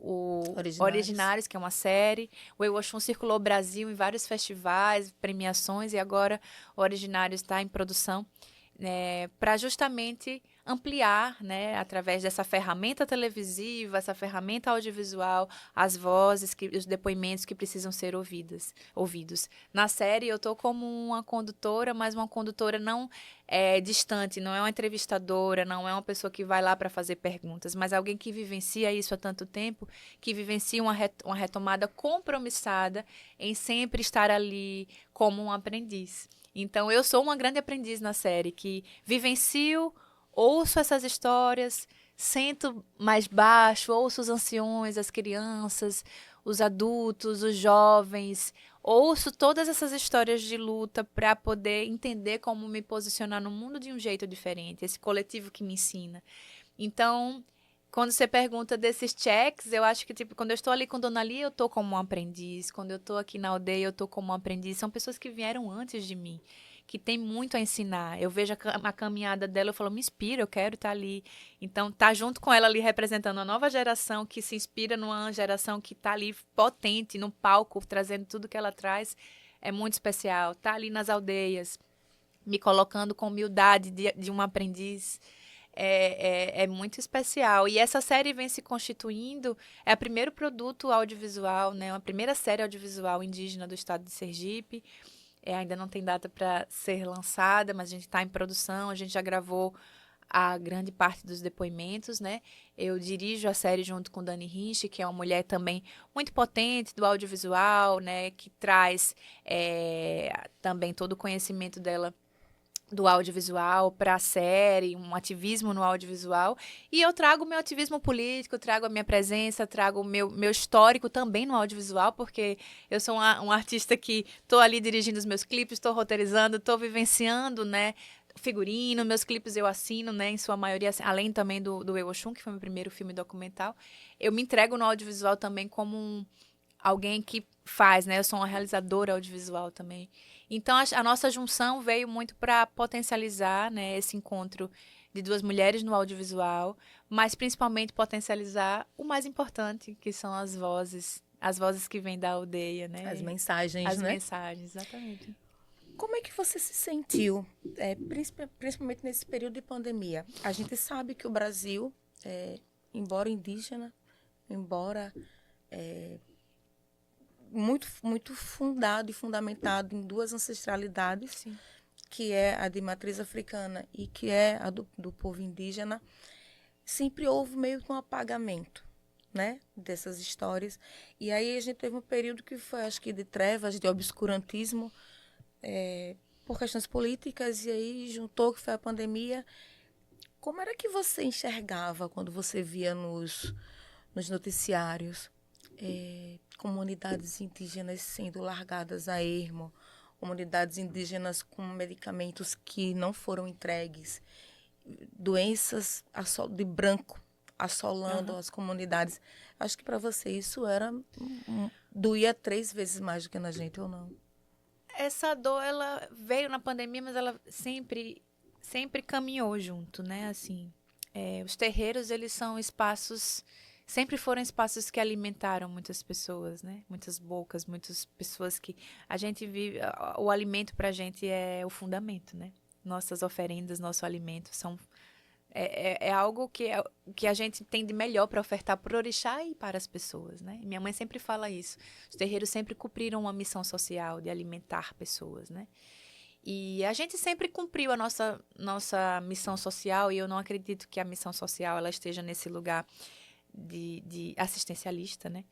Originários. Originários, que é uma série. O Eu Oxum circulou o Brasil em vários festivais, premiações, e agora o Originários está em produção, para justamente ampliar, né, através dessa ferramenta televisiva, essa ferramenta audiovisual, as vozes, os depoimentos que precisam ser ouvidos. Na série eu estou como uma condutora, mas uma condutora não distante, não é uma entrevistadora, não é uma pessoa que vai lá para fazer perguntas, mas alguém que vivencia isso há tanto tempo, que vivencia uma retomada compromissada em sempre estar ali como um aprendiz. Então, eu sou uma grande aprendiz na série, que vivencio, ouço essas histórias, sento mais baixo, ouço os anciões, as crianças, os adultos, os jovens, ouço todas essas histórias de luta para poder entender como me posicionar no mundo de um jeito diferente, esse coletivo que me ensina. Então, quando você pergunta desses checks, eu acho que, tipo, quando eu estou ali com Dona Lia, eu estou como um aprendiz. Quando eu estou aqui na aldeia, eu estou como um aprendiz. São pessoas que vieram antes de mim, que têm muito a ensinar. Eu vejo a caminhada dela, eu falo, me inspira, eu quero estar ali. Então, tá junto com ela ali, representando uma nova geração que se inspira numa geração que está ali potente, no palco, trazendo tudo que ela traz, é muito especial. Tá ali nas aldeias, me colocando com humildade de um aprendiz, é muito especial. E essa série vem se constituindo, é o primeiro produto audiovisual, né? A primeira série audiovisual indígena do estado de Sergipe. Ainda não tem data para ser lançada, mas a gente está em produção, a gente já gravou a grande parte dos depoimentos, né? Eu dirijo a série junto com Dani Hinch, que é uma mulher também muito potente do audiovisual, né? Que traz também todo o conhecimento dela do audiovisual para a série, um ativismo no audiovisual. E eu trago o meu ativismo político, trago a minha presença, trago o meu histórico também no audiovisual, porque eu sou uma artista que estou ali dirigindo os meus clipes, estou roteirizando, estou vivenciando, né? Figurino, meus clipes eu assino, né? Em sua maioria, além também do Eu Oxum, que foi meu primeiro filme documental. Eu me entrego no audiovisual também como alguém que faz, né? Eu sou uma realizadora audiovisual também. Então, a nossa junção veio muito para potencializar, né, esse encontro de duas mulheres no audiovisual, mas principalmente potencializar o mais importante, que são as vozes que vêm da aldeia, As né? mensagens, As né? mensagens, exatamente. Como é que você se sentiu, principalmente nesse período de pandemia? A gente sabe que o Brasil, embora indígena, embora muito fundado e fundamentado em duas ancestralidades, Sim. que é a de matriz africana e que é a do povo indígena, sempre houve meio que um apagamento. né, dessas histórias. E aí a gente teve um período que foi, acho que, de trevas, de obscurantismo, por questões políticas, e aí juntou que foi a pandemia. Como era que você enxergava quando você via nos noticiários comunidades indígenas sendo largadas a ermo, comunidades indígenas com medicamentos que não foram entregues, doenças de branco assolando as comunidades? Acho que para você isso era doía 3 vezes mais do que na gente, ou não? Essa dor, ela veio na pandemia, mas ela sempre caminhou junto, né? Assim, os terreiros, eles são espaços, sempre foram espaços que alimentaram muitas pessoas, né? Muitas bocas, muitas pessoas que a gente vive, o alimento pra gente é o fundamento, né? Nossas oferendas, nosso alimento é algo que a gente tem de melhor para ofertar para o orixá e para as pessoas, né? E minha mãe sempre fala isso. Os terreiros sempre cumpriram uma missão social de alimentar pessoas, né? E a gente sempre cumpriu a nossa missão social, e eu não acredito que a missão social ela esteja nesse lugar de assistencialista, né?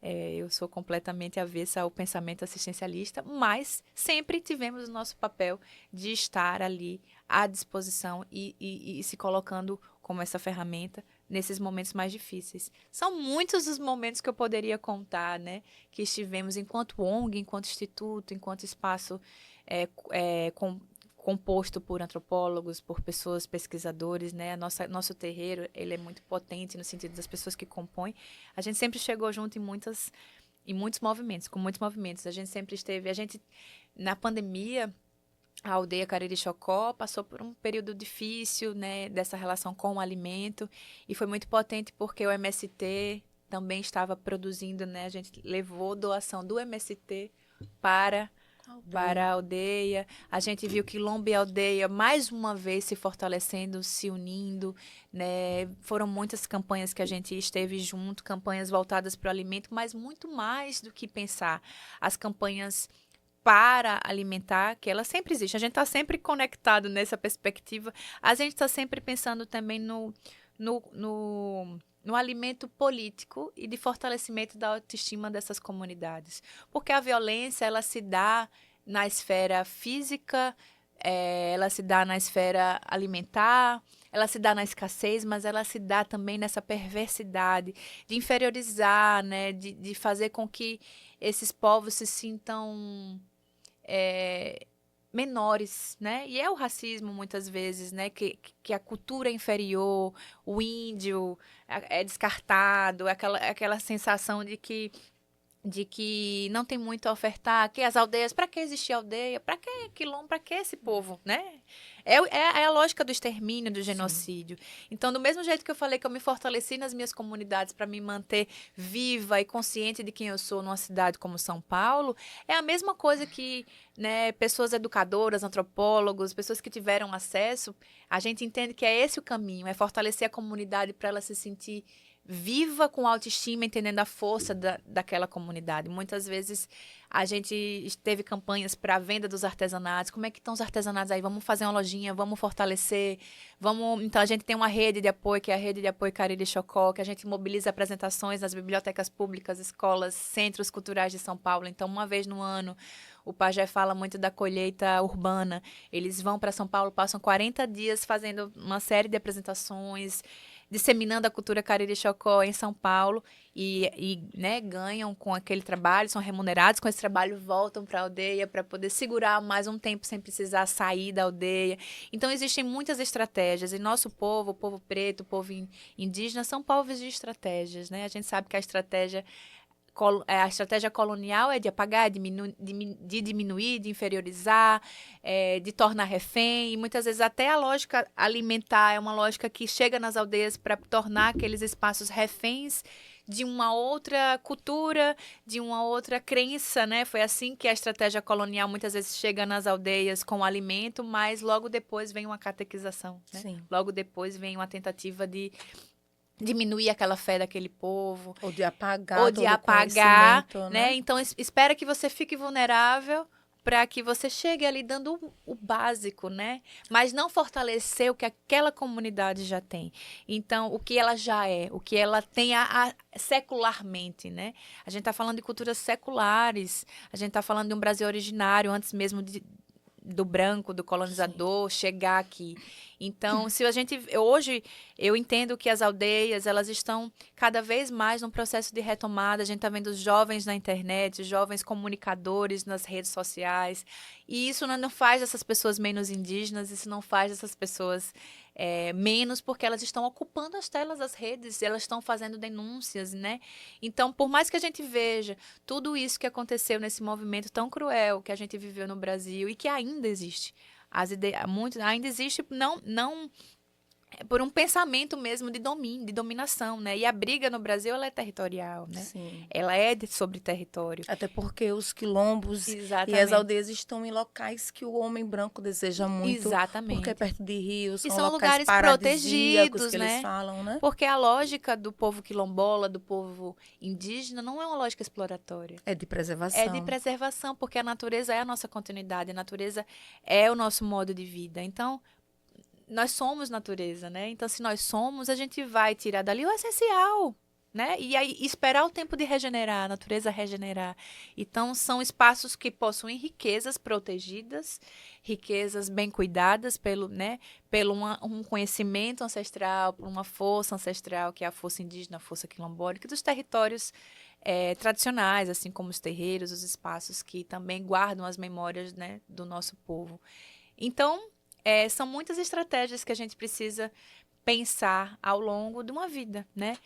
Eu sou completamente avessa ao pensamento assistencialista, mas sempre tivemos o nosso papel de estar ali à disposição e se colocando como essa ferramenta nesses momentos mais difíceis. São muitos os momentos que eu poderia contar, né? Que estivemos enquanto ONG, enquanto instituto, enquanto espaço composto por antropólogos, por pessoas pesquisadores, né? Nosso terreiro, ele é muito potente no sentido das pessoas que compõem. A gente sempre chegou junto em muitos movimentos, com muitos movimentos. A gente sempre esteve, na pandemia, a aldeia Cariri Chocó passou por um período difícil, né, dessa relação com o alimento, e foi muito potente porque o MST também estava produzindo, né? A gente levou doação do MST para a aldeia. A gente viu Quilombo e aldeia mais uma vez se fortalecendo, se unindo, né? Foram muitas campanhas que a gente esteve junto, campanhas voltadas para o alimento, mas muito mais do que pensar. As campanhas para alimentar, que ela sempre existe. A gente está sempre conectado nessa perspectiva. A gente está sempre pensando também no alimento político e de fortalecimento da autoestima dessas comunidades. Porque a violência, ela se dá na esfera física, ela se dá na esfera alimentar, ela se dá na escassez, mas ela se dá também nessa perversidade de inferiorizar, né, de fazer com que esses povos se sintam menores, né? E é o racismo, muitas vezes, né? Que a cultura é inferior, o índio é descartado, aquela sensação de que não tem muito a ofertar, que as aldeias, para que existir aldeia, para que quilombo, para que esse povo, né? É a lógica do extermínio, do genocídio. Sim. Então, do mesmo jeito que eu falei que eu me fortaleci nas minhas comunidades para me manter viva e consciente de quem eu sou numa cidade como São Paulo, é a mesma coisa que, né, pessoas educadoras, antropólogos, pessoas que tiveram acesso, a gente entende que é esse o caminho, é fortalecer a comunidade para ela se sentir viva, com autoestima, entendendo a força daquela comunidade. Muitas vezes a gente teve campanhas para a venda dos artesanatos. Como é que estão os artesanatos aí? Vamos fazer uma lojinha, vamos fortalecer. Então a gente tem uma rede de apoio, que é a Rede de Apoio Cariri Chocó, que a gente mobiliza apresentações nas bibliotecas públicas, escolas, centros culturais de São Paulo. Então, uma vez no ano, o Pajé fala muito da colheita urbana. Eles vão para São Paulo, passam 40 dias fazendo uma série de apresentações, disseminando a cultura Cariri Chocó em São Paulo né, ganham com aquele trabalho, são remunerados com esse trabalho, voltam para a aldeia para poder segurar mais um tempo sem precisar sair da aldeia. Então, existem muitas estratégias e nosso povo, o povo preto, o povo indígena, são povos de estratégias, né? A gente sabe que a estratégia colonial é de apagar, de diminuir, de inferiorizar, de tornar refém, e muitas vezes até a lógica alimentar é uma lógica que chega nas aldeias para tornar aqueles espaços reféns de uma outra cultura, de uma outra crença, né? Foi assim que a estratégia colonial muitas vezes chega nas aldeias com o alimento, mas logo depois vem uma catequização, né? Sim. Logo depois vem uma tentativa de diminuir aquela fé daquele povo. Ou de apagar, né? Então, espera que você fique vulnerável para que você chegue ali dando o básico, né? Mas não fortalecer o que aquela comunidade já tem. Então, o que ela já é, o que ela tem secularmente, né? A gente está falando de culturas seculares, a gente está falando de um Brasil originário, antes mesmo do branco, do colonizador, chegar aqui. Então, se a gente hoje eu entendo que as aldeias, elas estão cada vez mais num processo de retomada. A gente está vendo os jovens na internet, os jovens comunicadores nas redes sociais. E isso não faz dessas pessoas menos indígenas, isso não faz dessas pessoas menos, porque elas estão ocupando as telas das redes, elas estão fazendo denúncias, né? Então, por mais que a gente veja tudo isso que aconteceu nesse movimento tão cruel que a gente viveu no Brasil e que ainda existe, ainda existe, não por um pensamento mesmo de domínio, de dominação, né? E a briga no Brasil, ela é territorial, né? Sim. Ela é sobre território. Até porque os quilombos Exatamente. e as aldeias estão em locais que o homem branco deseja muito. Exatamente. Porque é perto de rios, e são são locais lugares paradisíacos protegidos, que né? eles falam, né? Porque a lógica do povo quilombola, do povo indígena, não é uma lógica exploratória. É de preservação. É de preservação, porque a natureza é a nossa continuidade, a natureza é o nosso modo de vida. Então, nós somos natureza, né? Então, se nós somos, a gente vai tirar dali o essencial, né? E aí, esperar o tempo de regenerar, a natureza regenerar. Então, são espaços que possuem riquezas protegidas, riquezas bem cuidadas pelo um conhecimento ancestral, por uma força ancestral, que é a força indígena, a força quilombola, dos territórios tradicionais, assim como os terreiros, os espaços que também guardam as memórias, né, do nosso povo. Então, são muitas estratégias que a gente precisa pensar ao longo de uma vida, né?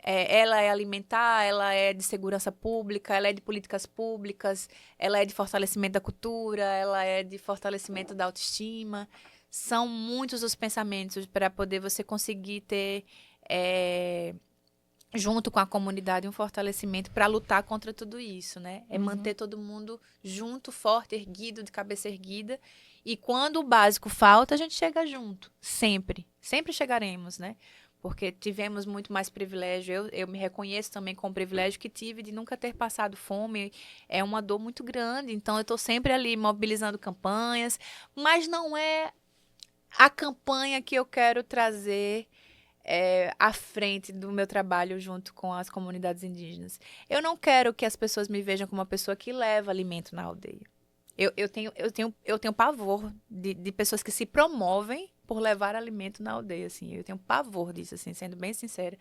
Ela é alimentar, ela é de segurança pública, ela é de políticas públicas, ela é de fortalecimento da cultura, ela é de fortalecimento da autoestima. São muitos os pensamentos para poder você conseguir ter, junto com a comunidade, um fortalecimento para lutar contra tudo isso, né? É manter todo mundo junto, forte, erguido, de cabeça erguida. E quando o básico falta, a gente chega junto. Sempre. Sempre chegaremos, né? Porque tivemos muito mais privilégio. Eu me reconheço também com o privilégio que tive de nunca ter passado fome. É uma dor muito grande. Então, eu estou sempre ali mobilizando campanhas. Mas não é a campanha que eu quero trazer à frente do meu trabalho junto com as comunidades indígenas. Eu não quero que as pessoas me vejam como uma pessoa que leva alimento na aldeia. Eu tenho pavor de pessoas que se promovem por levar alimento na aldeia, assim. Eu tenho pavor disso, assim, sendo bem sincera.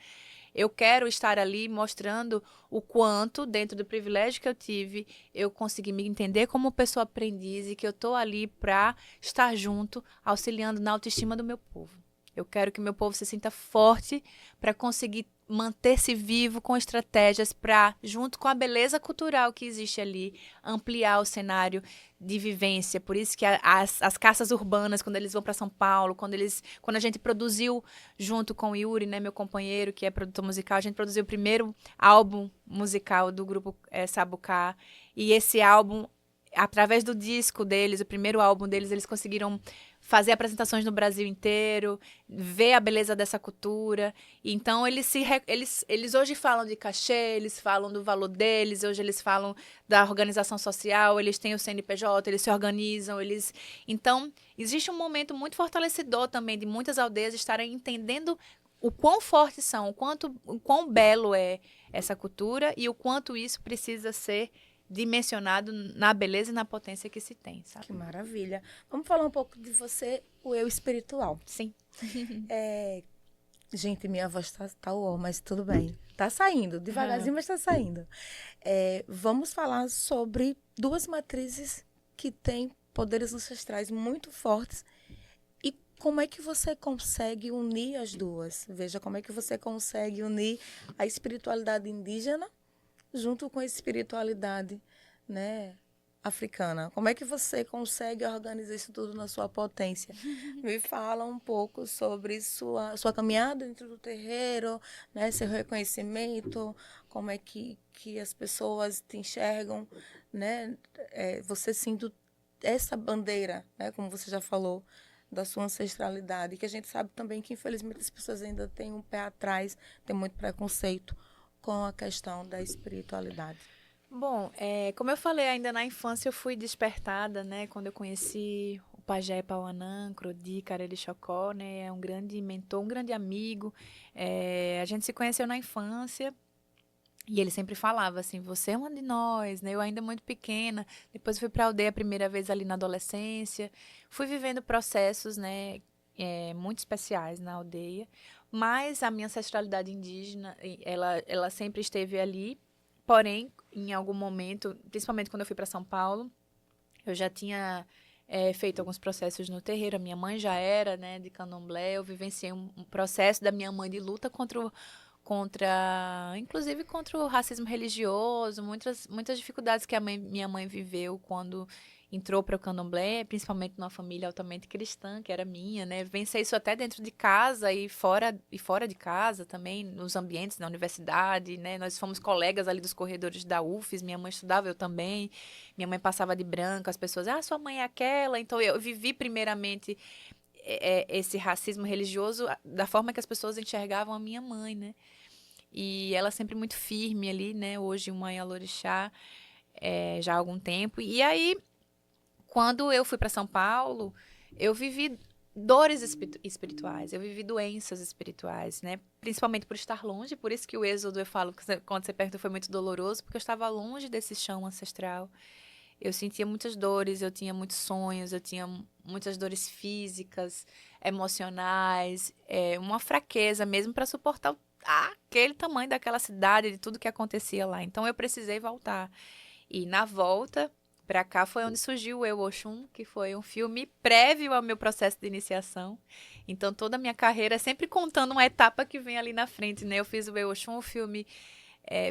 Eu quero estar ali mostrando o quanto, dentro do privilégio que eu tive, eu consegui me entender como pessoa aprendiz e que eu estou ali para estar junto, auxiliando na autoestima do meu povo. Eu quero que meu povo se sinta forte para conseguir manter-se vivo com estratégias para, junto com a beleza cultural que existe ali, ampliar o cenário de vivência. Por isso que as caças urbanas, quando eles vão para São Paulo, quando a gente produziu junto com o Yuri, né, meu companheiro, que é produtor musical, a gente produziu o primeiro álbum musical do grupo Sabucá. E esse álbum, através do disco deles, o primeiro álbum deles, eles conseguiram fazer apresentações no Brasil inteiro, ver a beleza dessa cultura. Então, eles hoje falam de cachê, eles falam do valor deles, hoje eles falam da organização social, eles têm o CNPJ, eles se organizam, Então, existe um momento muito fortalecedor também de muitas aldeias estarem entendendo o quão fortes são, o quão belo é essa cultura e o quanto isso precisa ser dimensionado na beleza e na potência que se tem, sabe? Que maravilha. Vamos falar um pouco de você, o eu espiritual. Sim. Gente, minha voz tá uó, mas tudo bem. Tá saindo, devagarzinho, mas tá saindo. Vamos falar sobre duas matrizes que têm poderes ancestrais muito fortes. E como é que você consegue unir as duas? Veja, como é que você consegue unir a espiritualidade indígena junto com a espiritualidade, né, africana. Como é que você consegue organizar isso tudo na sua potência? Me fala um pouco sobre sua caminhada dentro do terreiro, né, seu reconhecimento, como é que as pessoas te enxergam, né, você sendo essa bandeira, né, como você já falou, da sua ancestralidade, que a gente sabe também que, infelizmente, as pessoas ainda têm um pé atrás, tem muito preconceito com a questão da espiritualidade. Bom, como eu falei, ainda na infância eu fui despertada, né? Quando eu conheci o Pajé Pauanã, Crodi, Cariri Chocó, né? É um grande mentor, um grande amigo. A gente se conheceu na infância e ele sempre falava assim, você é uma de nós, né? Eu ainda muito pequena, depois fui para a aldeia a primeira vez ali na adolescência, fui vivendo processos, né? Muito especiais na aldeia, mas a minha ancestralidade indígena, ela sempre esteve ali. Porém, em algum momento, principalmente quando eu fui para São Paulo, eu já tinha feito alguns processos no terreiro. A minha mãe já era, né, de candomblé. Eu vivenciei um processo da minha mãe de luta inclusive contra o racismo religioso, muitas dificuldades que minha mãe viveu quando entrou para o candomblé, principalmente numa família altamente cristã, que era minha, né? Vencer isso até dentro de casa e fora de casa também, nos ambientes da universidade, né? Nós fomos colegas ali dos corredores da UFES, minha mãe estudava, eu também. Minha mãe passava de branco, as pessoas, sua mãe é aquela. Então eu vivi primeiramente esse racismo religioso da forma que as pessoas enxergavam a minha mãe, né? E ela sempre muito firme ali, né? Hoje uma Yalorixá, já há algum tempo. E aí, quando eu fui para São Paulo, eu vivi dores espirituais, eu vivi doenças espirituais, né? Principalmente por estar longe, por isso que o êxodo, eu falo, quando você pergunta, foi muito doloroso, porque eu estava longe desse chão ancestral. Eu sentia muitas dores, eu tinha muitos sonhos, eu tinha muitas dores físicas, emocionais, uma fraqueza mesmo para suportar aquele tamanho daquela cidade, de tudo que acontecia lá. Então eu precisei voltar. E na volta para cá foi onde surgiu o Eu Oxum, que foi um filme prévio ao meu processo de iniciação. Então toda a minha carreira é sempre contando uma etapa que vem ali na frente, né? Eu fiz o Eu Oxum, o filme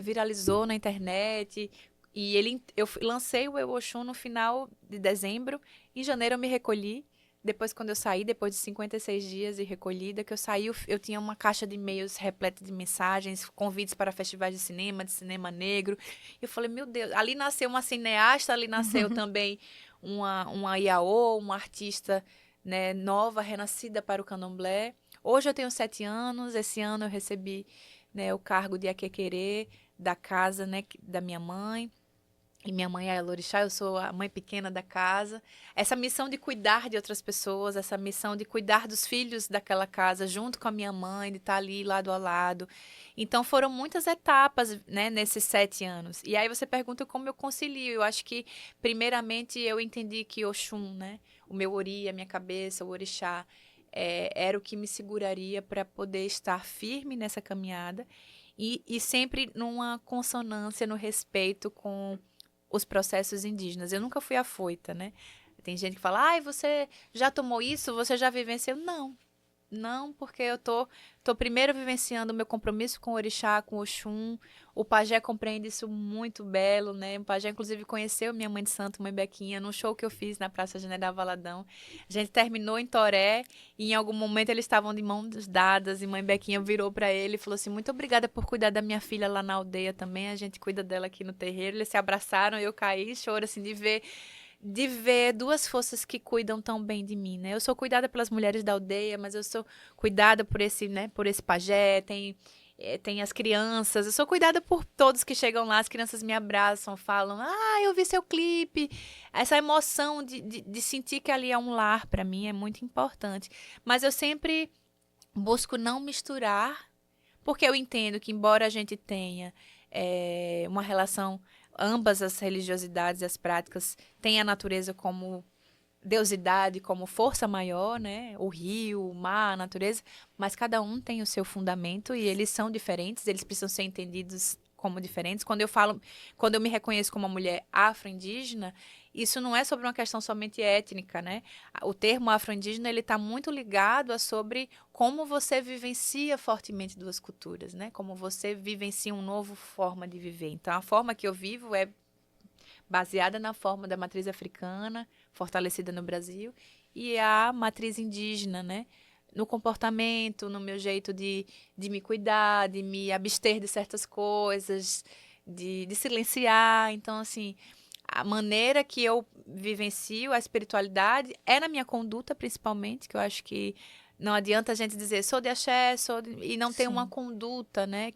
viralizou na internet. E eu lancei o Eu Oxum no final de dezembro. Em janeiro eu me recolhi. Depois, quando eu saí, depois de 56 dias de recolhida, que eu saí, eu tinha uma caixa de e-mails repleta de mensagens, convites para festivais de cinema negro. E eu falei, meu Deus, ali nasceu uma cineasta, ali nasceu também uma Iaô, uma artista, né, nova, renascida para o candomblé. Hoje eu tenho 7 anos, esse ano eu recebi, né, o cargo de Aquequerê, da casa, né, da minha mãe. E minha mãe é a Lorixá, eu sou a mãe pequena da casa. Essa missão de cuidar de outras pessoas, essa missão de cuidar dos filhos daquela casa, junto com a minha mãe, de estar ali lado a lado. Então foram muitas etapas, né, nesses 7 anos. E aí você pergunta como eu concilio. Eu acho que, primeiramente, eu entendi que Oxum, né, o meu ori, a minha cabeça, o orixá, era o que me seguraria para poder estar firme nessa caminhada e sempre numa consonância, no respeito com os processos indígenas. Eu nunca fui afoita, né? Tem gente que fala, ai, você já tomou isso? Você já vivenciou? Não. Não, porque eu tô primeiro vivenciando o meu compromisso com o orixá, com o Oxum. O pajé compreende isso muito belo, né? O pajé, inclusive, conheceu minha mãe de santo, mãe Bequinha, num show que eu fiz na Praça General Valadão. A gente terminou em Toré e em algum momento eles estavam de mãos dadas e mãe Bequinha virou para ele e falou assim, muito obrigada por cuidar da minha filha lá na aldeia também, a gente cuida dela aqui no terreiro. Eles se abraçaram e eu caí, choro, assim, de ver duas forças que cuidam tão bem de mim, né? Eu sou cuidada pelas mulheres da aldeia, mas eu sou cuidada por esse, né, por esse pajé, tem as crianças, eu sou cuidada por todos que chegam lá, as crianças me abraçam, falam, eu vi seu clipe. Essa emoção de sentir que ali é um lar, para mim, é muito importante. Mas eu sempre busco não misturar, porque eu entendo que, embora a gente tenha uma relação, ambas as religiosidades e as práticas têm a natureza como deusidade, como força maior, né? O rio, o mar, a natureza, mas cada um tem o seu fundamento e eles são diferentes, eles precisam ser entendidos como diferentes. Quando eu me reconheço como uma mulher afro-indígena, isso não é sobre uma questão somente étnica, né? O termo afro-indígena ele está muito ligado a sobre como você vivencia fortemente duas culturas, né? Como você vivencia uma nova forma de viver. Então, a forma que eu vivo é baseada na forma da matriz africana, fortalecida no Brasil, e a matriz indígena, né? No comportamento, no meu jeito de me cuidar, de me abster de certas coisas, de silenciar. Então, assim, a maneira que eu vivencio a espiritualidade é na minha conduta, principalmente, que eu acho que não adianta a gente dizer sou de axé, e não ter uma Sim. conduta, né,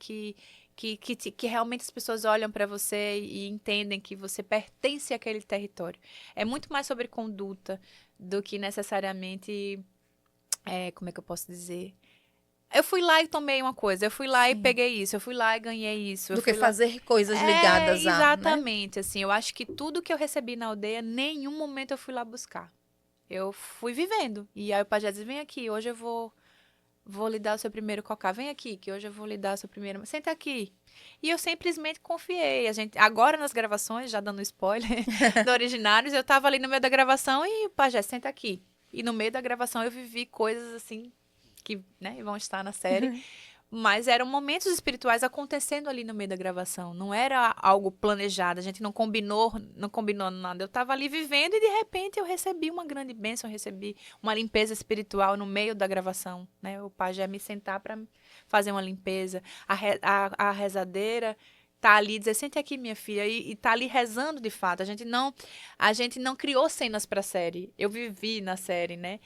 que realmente as pessoas olham para você e entendem que você pertence àquele território. É muito mais sobre conduta do que necessariamente, como é que eu posso dizer? Eu fui lá e tomei uma coisa, eu fui lá e Sim. peguei isso, eu fui lá e ganhei isso. Do que fazer coisas ligadas a, né? Exatamente, assim, eu acho que tudo que eu recebi na aldeia, nenhum momento eu fui lá buscar. Eu fui vivendo. E aí o pajé diz, vem aqui, hoje eu vou lhe dar o seu primeiro cocá. Vem aqui, que hoje eu vou lhe dar o seu primeiro... Senta aqui. E eu simplesmente confiei. Agora nas gravações, já dando spoiler do Originários, eu tava ali no meio da gravação e o pajé, senta aqui. E no meio da gravação eu vivi coisas assim que, né, vão estar na série. Mas eram momentos espirituais acontecendo ali no meio da gravação. Não era algo planejado. A gente não combinou nada. Eu estava ali vivendo e, de repente, eu recebi uma grande bênção. Eu recebi uma limpeza espiritual no meio da gravação. Né? O pajé me sentar para fazer uma limpeza. A rezadeira tá ali, dizer, sente aqui, minha filha. E tá ali rezando, de fato. A gente não criou cenas para a série. Eu vivi na série, né?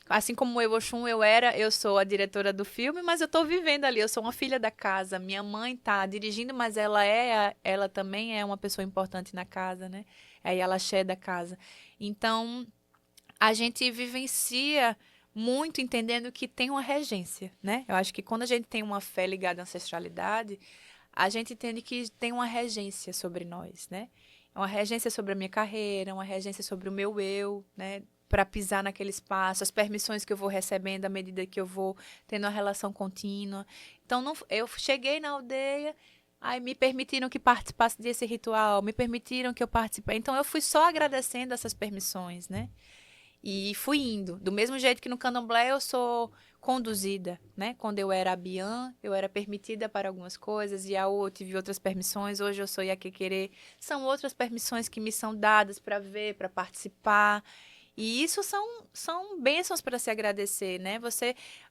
Assim como eu, Oxum, eu sou a diretora do filme, mas eu tô vivendo ali, eu sou uma filha da casa. Minha mãe tá dirigindo, mas ela também é uma pessoa importante na casa, né? Aí ela é da casa. Então, a gente vivencia muito entendendo que tem uma regência, né? Eu acho que quando a gente tem uma fé ligada à ancestralidade, a gente entende que tem uma regência sobre nós, né? Uma regência sobre a minha carreira, uma regência sobre o meu eu, né? Para pisar naquele espaço, as permissões que eu vou recebendo à medida que eu vou tendo uma relação contínua. Então, eu cheguei na aldeia, aí me permitiram que participasse desse ritual, me permitiram que eu participasse. Então, eu fui só agradecendo essas permissões, né? E fui indo. Do mesmo jeito que no candomblé eu sou conduzida, né? Quando eu era abiã, eu era permitida para algumas coisas, e eu tive outras permissões. Hoje eu sou iaquequerê. São outras permissões que me são dadas para ver, para participar. E isso são bênçãos para se agradecer, né?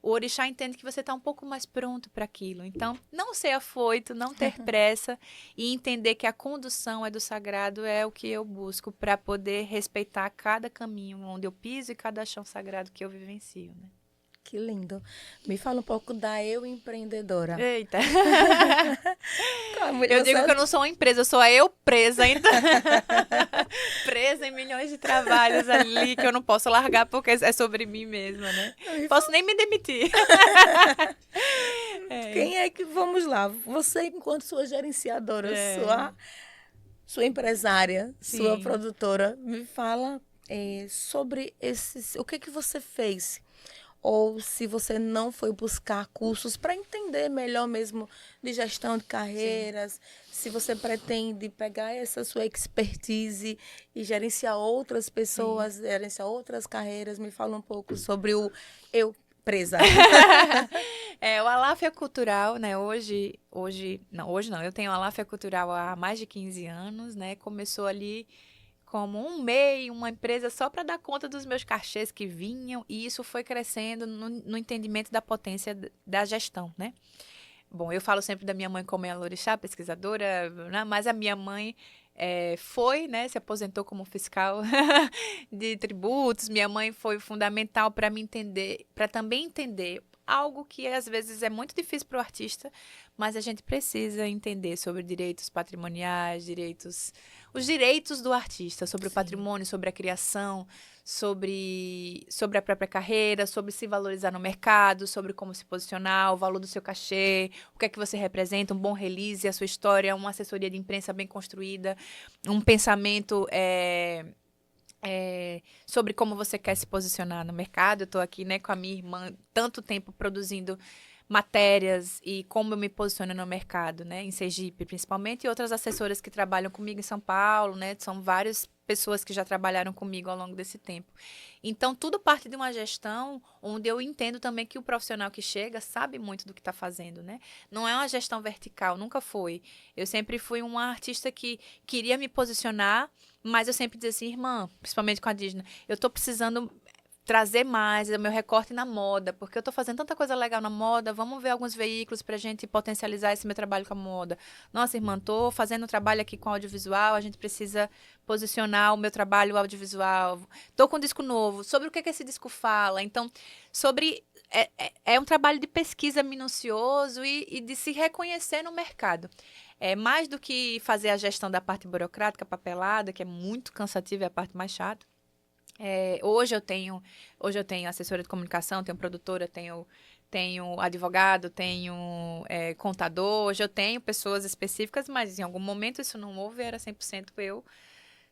O orixá entende que você está um pouco mais pronto para aquilo. Então, não ser afoito, não ter pressa e entender que a condução é do sagrado é o que eu busco para poder respeitar cada caminho onde eu piso e cada chão sagrado que eu vivencio, né? Que lindo. Me fala um pouco da Eu Empreendedora. Eita! Eu digo que eu não sou uma empresa, eu sou a eu presa ainda. Presa em milhões de trabalhos ali que eu não posso largar porque é sobre mim mesma, né? Posso nem me demitir. Quem é que... Vamos lá. Você, enquanto sua gerenciadora, sua empresária, sua Sim. produtora, me fala sobre o que você fez, ou se você não foi buscar cursos para entender melhor mesmo de gestão de carreiras, se você pretende pegar essa sua expertise e gerenciar outras pessoas, gerenciar outras carreiras. Me fala um pouco sobre o Eu Presa. O Aláfia Cultural, né? Hoje não, eu tenho a Aláfia Cultural há mais de 15 anos, né? Começou ali como um MEI, uma empresa só para dar conta dos meus cachês que vinham, e isso foi crescendo no entendimento da potência da gestão, né? Bom, eu falo sempre da minha mãe como orixá, pesquisadora, né? Mas a minha mãe foi, né, se aposentou como fiscal de tributos. Minha mãe foi fundamental para me entender, para também entender algo que às vezes é muito difícil para o artista, mas a gente precisa entender sobre direitos patrimoniais, os direitos do artista, sobre o patrimônio, sobre a criação, sobre a própria carreira, sobre se valorizar no mercado, sobre como se posicionar, o valor do seu cachê, o que é que você representa, um bom release, a sua história, uma assessoria de imprensa bem construída, um pensamento sobre como você quer se posicionar no mercado. Eu estou aqui, né, com a minha irmã, tanto tempo produzindo matérias e como eu me posiciono no mercado, né, em Sergipe principalmente, e outras assessoras que trabalham comigo em São Paulo, né, são várias pessoas que já trabalharam comigo ao longo desse tempo. Então, tudo parte de uma gestão onde eu entendo também que o profissional que chega sabe muito do que está fazendo, né? Não é uma gestão vertical, nunca foi. Eu sempre fui uma artista que queria me posicionar, mas eu sempre dizia assim, irmã, principalmente com a Disney, eu estou precisando trazer mais o meu recorte na moda, porque eu estou fazendo tanta coisa legal na moda, vamos ver alguns veículos para a gente potencializar esse meu trabalho com a moda. Nossa, irmã, estou fazendo um trabalho aqui com audiovisual, a gente precisa posicionar o meu trabalho audiovisual. Estou com um disco novo, sobre o que esse disco fala. Então, é um trabalho de pesquisa minucioso e de se reconhecer no mercado. É mais do que fazer a gestão da parte burocrática, papelada, que é muito cansativa, é a parte mais chata. Hoje eu tenho assessora de comunicação, tenho produtora, tenho advogado, tenho contador. Hoje eu tenho pessoas específicas, mas em algum momento isso não houve, era 100% eu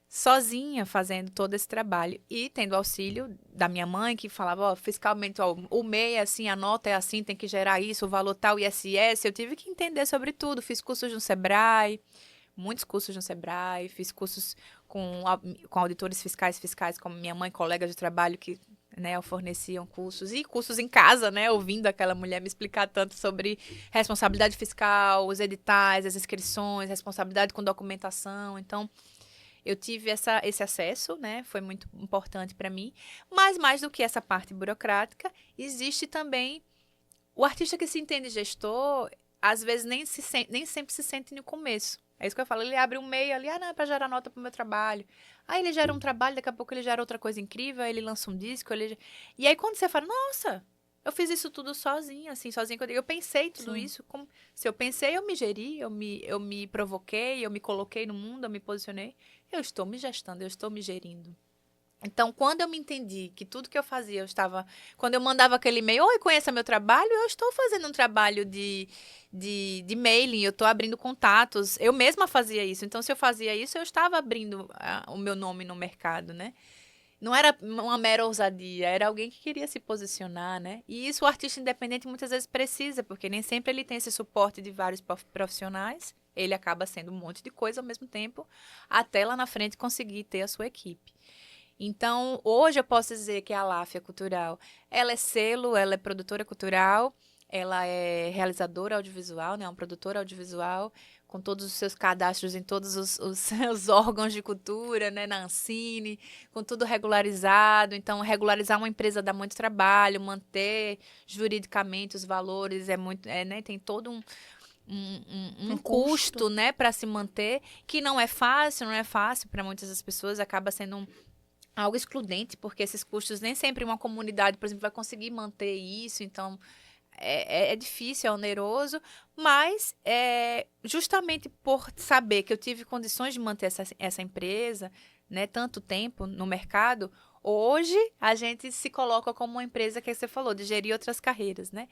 sozinha fazendo todo esse trabalho. E tendo auxílio da minha mãe, que falava, ó, fiscalmente, ó, o MEI é assim, a nota é assim, tem que gerar isso, o valor tal, ISS. Eu tive que entender sobre tudo. Fiz cursos no Sebrae, muitos cursos no Sebrae, fiz cursos com auditores fiscais, como minha mãe, colegas de trabalho que, né, forneciam cursos, e cursos em casa, né, ouvindo aquela mulher me explicar tanto sobre responsabilidade fiscal, os editais, as inscrições, responsabilidade com documentação. Então, eu tive esse acesso, né, foi muito importante para mim, mas mais do que essa parte burocrática, existe também o artista que se entende gestor, às vezes nem sempre se sente no começo. É isso que eu falo, ele abre um e-mail ali, não, é para gerar nota para o meu trabalho. Aí ele gera um trabalho, daqui a pouco ele gera outra coisa incrível, aí ele lança um disco, e aí quando você fala, nossa, eu fiz isso tudo sozinha, assim, sozinha. Eu pensei tudo isso, se eu pensei, eu me geri, eu me provoquei, eu me coloquei no mundo, eu me posicionei, eu estou me gestando, eu estou me gerindo. Então, quando eu me entendi que tudo que eu fazia, quando eu mandava aquele e-mail, oi, conheça meu trabalho, eu estou fazendo um trabalho de mailing, eu estou abrindo contatos. Eu mesma fazia isso. Então, se eu fazia isso, eu estava abrindo o meu nome no mercado, né? Não era uma mera ousadia, era alguém que queria se posicionar, né? E isso o artista independente muitas vezes precisa, porque nem sempre ele tem esse suporte de vários profissionais. Ele acaba sendo um monte de coisa ao mesmo tempo, até lá na frente conseguir ter a sua equipe. Então, hoje eu posso dizer que a Láfia Cultural, ela é selo, ela é produtora cultural, ela é realizadora audiovisual, né, uma produtora audiovisual, com todos os seus cadastros em todos os órgãos de cultura, né, na Ancine, com tudo regularizado. Então, regularizar uma empresa dá muito trabalho, manter juridicamente os valores né, tem todo um custo, né, para se manter, que não é fácil para muitas das pessoas, acaba sendo algo excludente, porque esses custos nem sempre uma comunidade, por exemplo, vai conseguir manter isso, então é difícil, é oneroso, mas justamente por saber que eu tive condições de manter essa empresa, né, tanto tempo no mercado, hoje a gente se coloca como uma empresa que você falou, de gerir outras carreiras, né?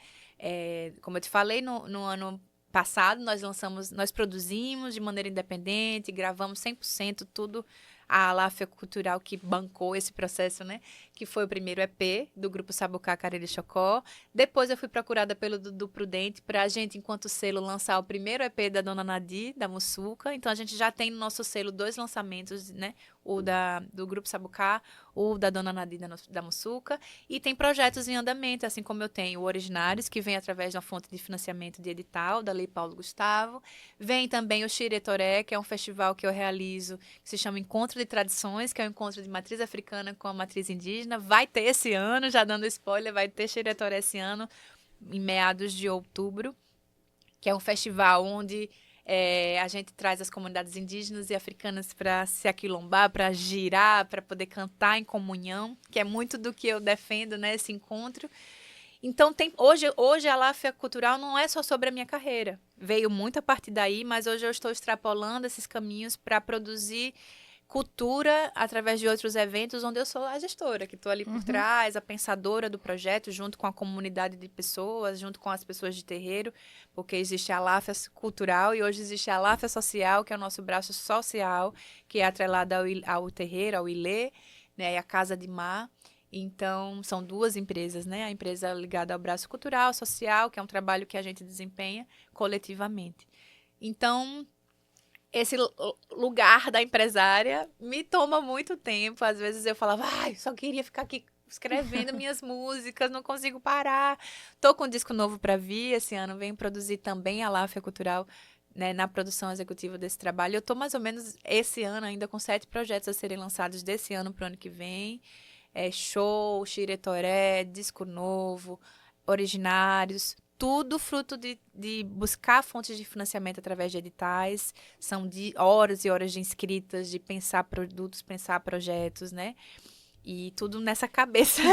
Como eu te falei, no ano passado nós produzimos de maneira independente, gravamos 100% tudo, a Aláfia Cultural que bancou esse processo, né? Que foi o primeiro EP do grupo Sabucá Cariri Chocó. Depois eu fui procurada pelo Dudu Prudente para a gente, enquanto selo, lançar o primeiro EP da Dona Nadir, da Mussuca. Então a gente já tem no nosso selo 2 lançamentos, né? O do grupo Sabucá, o da Dona Nadir da Mussuca. E tem projetos em andamento, assim como eu tenho o Originários, que vem através de uma fonte de financiamento de edital, da Lei Paulo Gustavo. Vem também o Xiretoré, que é um festival que eu realizo, que se chama Encontro de Tradições, que é um encontro de matriz africana com a matriz indígena. Vai ter esse ano, já dando spoiler, vai ter Xiretoré esse ano, em meados de outubro, que é um festival onde a gente traz as comunidades indígenas e africanas para se aquilombar, para girar, para poder cantar em comunhão, que é muito do que eu defendo, né, esse encontro. Então, hoje a Láfia Cultural não é só sobre a minha carreira. Veio muito a partir daí, mas hoje eu estou extrapolando esses caminhos para produzir cultura através de outros eventos, onde eu sou a gestora, que estou ali por trás, a pensadora do projeto, junto com a comunidade de pessoas, junto com as pessoas de terreiro, porque existe a Láfia Cultural e hoje existe a Láfia Social, que é o nosso braço social, que é atrelada ao terreiro, ao Ilê, né, e a Casa de Mar. Então, são duas empresas, né? A empresa ligada ao braço cultural, social, que é um trabalho que a gente desempenha coletivamente. Então, esse lugar da empresária me toma muito tempo. Às vezes eu falava, só queria ficar aqui escrevendo minhas músicas, não consigo parar. Tô com um disco novo para vir esse ano, venho produzir também a Láfia Cultural, né, na produção executiva desse trabalho. Eu tô mais ou menos esse ano ainda com 7 projetos a serem lançados desse ano para o ano que vem. show, xiretoré, disco novo, originários, tudo fruto de buscar fontes de financiamento através de editais, são de horas e horas de inscritas, de pensar produtos, pensar projetos, né? E tudo nessa cabeça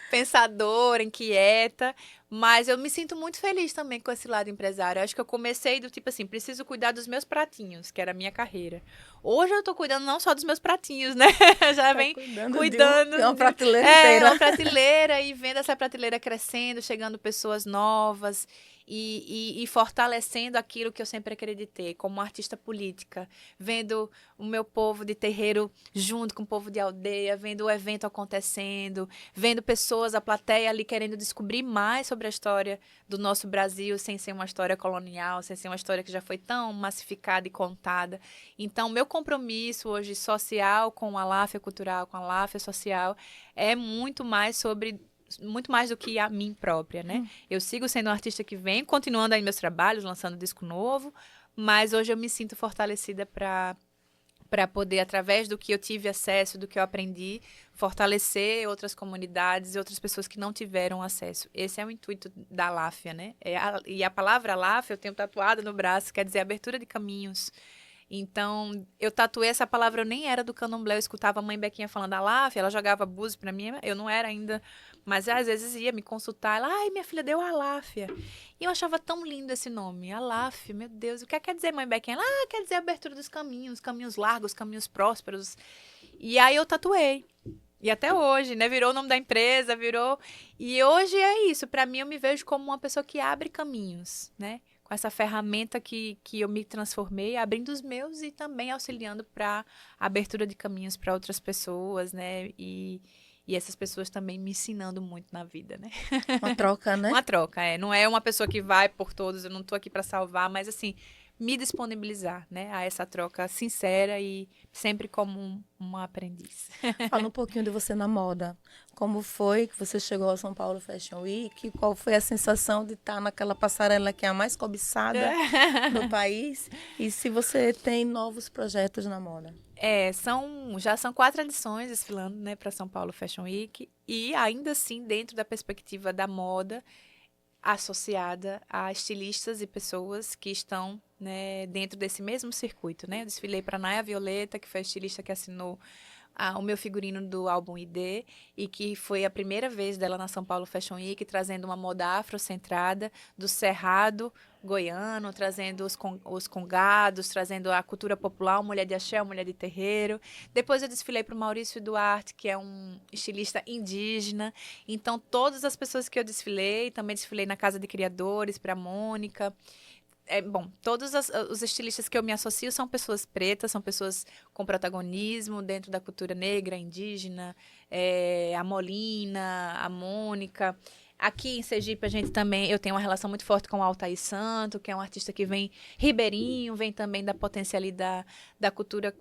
pensadora, inquieta, mas eu me sinto muito feliz também com esse lado empresário. Eu acho que eu comecei do tipo assim, preciso cuidar dos meus pratinhos, que era a minha carreira. Hoje eu tô cuidando não só dos meus pratinhos, né? Já Tá vem cuidando de uma prateleira uma inteira. prateleira e vendo essa prateleira crescendo, chegando pessoas novas e fortalecendo aquilo que eu sempre acreditei, como artista política, vendo o meu povo de terreiro junto com o povo de aldeia, vendo o evento acontecendo, vendo pessoas, a plateia ali querendo descobrir mais sobre a história do nosso Brasil, sem ser uma história colonial, sem ser uma história que já foi tão massificada e contada. Então, meu compromisso hoje social com a Láfia Cultural, com a Láfia Social, é muito mais do que a mim própria, né? Eu sigo sendo uma artista que vem continuando aí meus trabalhos, lançando disco novo, mas hoje eu me sinto fortalecida para poder, através do que eu tive acesso, do que eu aprendi, fortalecer outras comunidades e outras pessoas que não tiveram acesso. Esse é o intuito da Láfia, né? E a palavra Láfia eu tenho tatuada no braço, quer dizer abertura de caminhos. Então, eu tatuei essa palavra, eu nem era do candomblé, eu escutava a mãe Bequinha falando Aláfia, ela jogava búzios pra mim, eu não era ainda, mas às vezes ia me consultar, ela, ai, minha filha deu Aláfia. E eu achava tão lindo esse nome, Aláfia, meu Deus, o que quer dizer mãe Bequinha? Ela, quer dizer abertura dos caminhos, caminhos largos, caminhos prósperos. E aí eu tatuei. E até hoje, né? Virou o nome da empresa, virou. E hoje é isso. Para mim, eu me vejo como uma pessoa que abre caminhos, né? Com essa ferramenta que eu me transformei, abrindo os meus e também auxiliando para a abertura de caminhos para outras pessoas, né? E essas pessoas também me ensinando muito na vida, né? Uma troca, né? Uma troca, é. Não é uma pessoa que vai por todos, eu não tô aqui para salvar, mas assim, me disponibilizar, né? A essa troca sincera e sempre como uma aprendiz. Fala um pouquinho de você na moda. Como foi que você chegou ao São Paulo Fashion Week? Qual foi a sensação de estar naquela passarela que é a mais cobiçada do país? E se você tem novos projetos na moda? Já são 4 edições desfilando, né, para São Paulo Fashion Week e ainda assim dentro da perspectiva da moda associada a estilistas e pessoas que estão, né, dentro desse mesmo circuito, né? Eu desfilei para Naya Violeta, que foi a estilista que assinou o meu figurino do álbum ID e que foi a primeira vez dela na São Paulo Fashion Week, trazendo uma moda afrocentrada do cerrado goiano, trazendo os congados, trazendo a cultura popular, mulher de axé, mulher de terreiro. Depois eu desfilei para o Maurício Duarte, que é um estilista indígena. Então, todas as pessoas que eu desfilei, também desfilei na Casa de Criadores, para a Mônica. Todos os estilistas que eu me associo são pessoas pretas, são pessoas com protagonismo dentro da cultura negra, indígena, a Molina, a Mônica. Aqui em Sergipe, eu tenho uma relação muito forte com o Altair Santo, que é um artista que vem ribeirinho, vem também da potencialidade da cultura,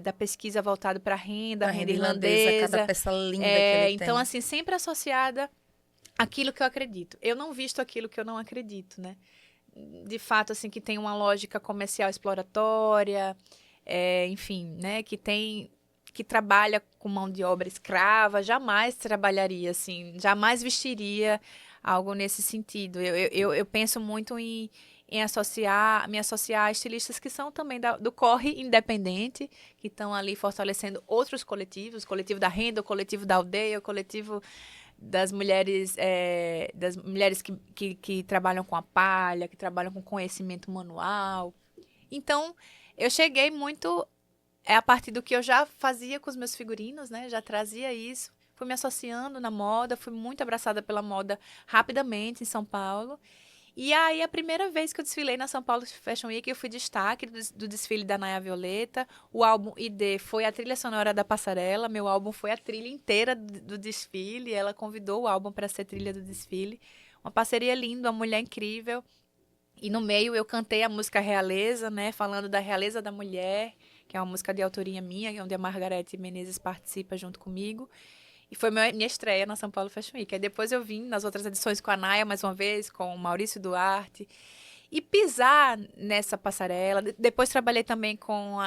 da pesquisa voltada para a renda irlandesa, cada irlandesa. peça linda que ele Então, tem. assim, sempre associada àquilo que eu acredito. Eu não visto aquilo que eu não acredito, né? De fato, assim, que tem uma lógica comercial exploratória, enfim, né, que trabalha com mão de obra escrava, jamais trabalharia assim, jamais vestiria algo nesse sentido. Eu penso muito em me associar a estilistas que são também do corre independente, que estão ali fortalecendo outros coletivos, o coletivo da renda, o coletivo da aldeia, o coletivo das mulheres que trabalham com a palha, que trabalham com conhecimento manual. Então, eu cheguei muito a partir do que eu já fazia com os meus figurinos, né? Já trazia isso. Fui me associando na moda, fui muito abraçada pela moda rapidamente em São Paulo. E aí, a primeira vez que eu desfilei na São Paulo Fashion Week, eu fui destaque do desfile da Naya Violeta. O álbum ID foi a trilha sonora da passarela. Meu álbum foi a trilha inteira do desfile. Ela convidou o álbum para ser trilha do desfile. Uma parceria linda, uma mulher incrível. E no meio eu cantei a música Realeza, né? Falando da realeza da mulher, que é uma música de autoria minha, onde a Margarete Menezes participa junto comigo. E foi minha estreia na São Paulo Fashion Week. Aí depois eu vim nas outras edições com a Naya, mais uma vez, com o Maurício Duarte. E pisar nessa passarela. Depois trabalhei também com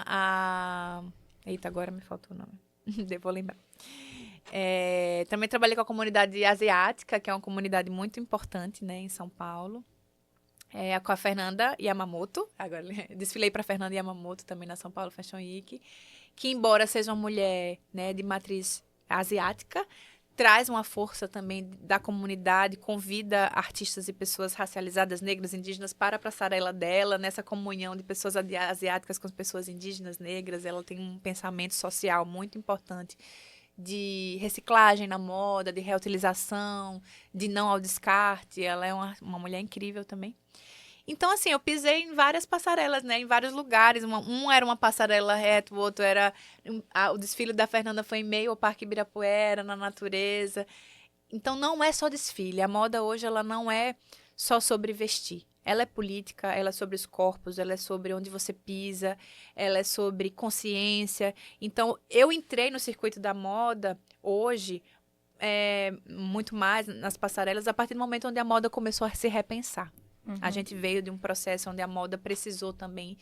Eita, agora me faltou o nome. Devo lembrar. Também trabalhei com a comunidade asiática, que é uma comunidade muito importante, né, em São Paulo. Com a Fernanda Yamamoto. Agora, desfilei para a Fernanda Yamamoto também na São Paulo Fashion Week, que embora seja uma mulher, né, de matriz asiática, traz uma força também da comunidade, convida artistas e pessoas racializadas, negras, indígenas para a passarela dela, nessa comunhão de pessoas asiáticas com as pessoas indígenas, negras. Ela tem um pensamento social muito importante de reciclagem na moda, de reutilização, de não ao descarte. Ela é uma mulher incrível também. Então, assim, eu pisei em várias passarelas, né? Em vários lugares. Um era uma passarela reta, o outro era... o desfile da Fernanda foi em meio ao Parque Ibirapuera, na natureza. Então, não é só desfile. A moda hoje, ela não é só sobre vestir. Ela é política, ela é sobre os corpos, ela é sobre onde você pisa, ela é sobre consciência. Então, eu entrei no circuito da moda hoje, muito mais nas passarelas, a partir do momento onde a moda começou a se repensar. A gente veio de um processo onde a moda precisou também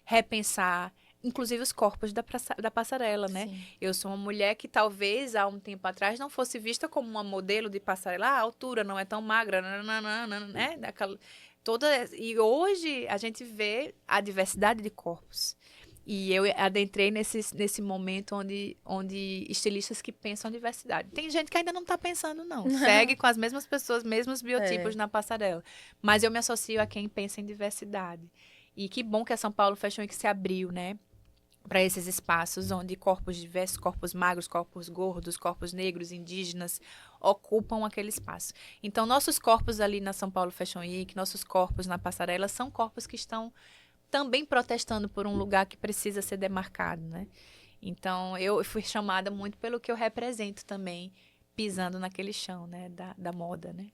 repensar, inclusive os corpos da passarela, né? Sim. Eu sou uma mulher que talvez há um tempo atrás não fosse vista como uma modelo de passarela. A altura não é tão magra, né? E hoje a gente vê a diversidade de corpos. E eu adentrei nesse momento onde estilistas que pensam diversidade. Tem gente que ainda não está pensando, não. Segue com as mesmas pessoas, mesmos biotipos na passarela. Mas eu me associo a quem pensa em diversidade. E que bom que a São Paulo Fashion Week se abriu, né? Para esses espaços onde corpos diversos, corpos magros, corpos gordos, corpos negros, indígenas, ocupam aquele espaço. Então, nossos corpos ali na São Paulo Fashion Week, nossos corpos na passarela, são corpos que estão também protestando por um lugar que precisa ser demarcado, né? Então, eu fui chamada muito pelo que eu represento também, pisando naquele chão, né, da moda, né?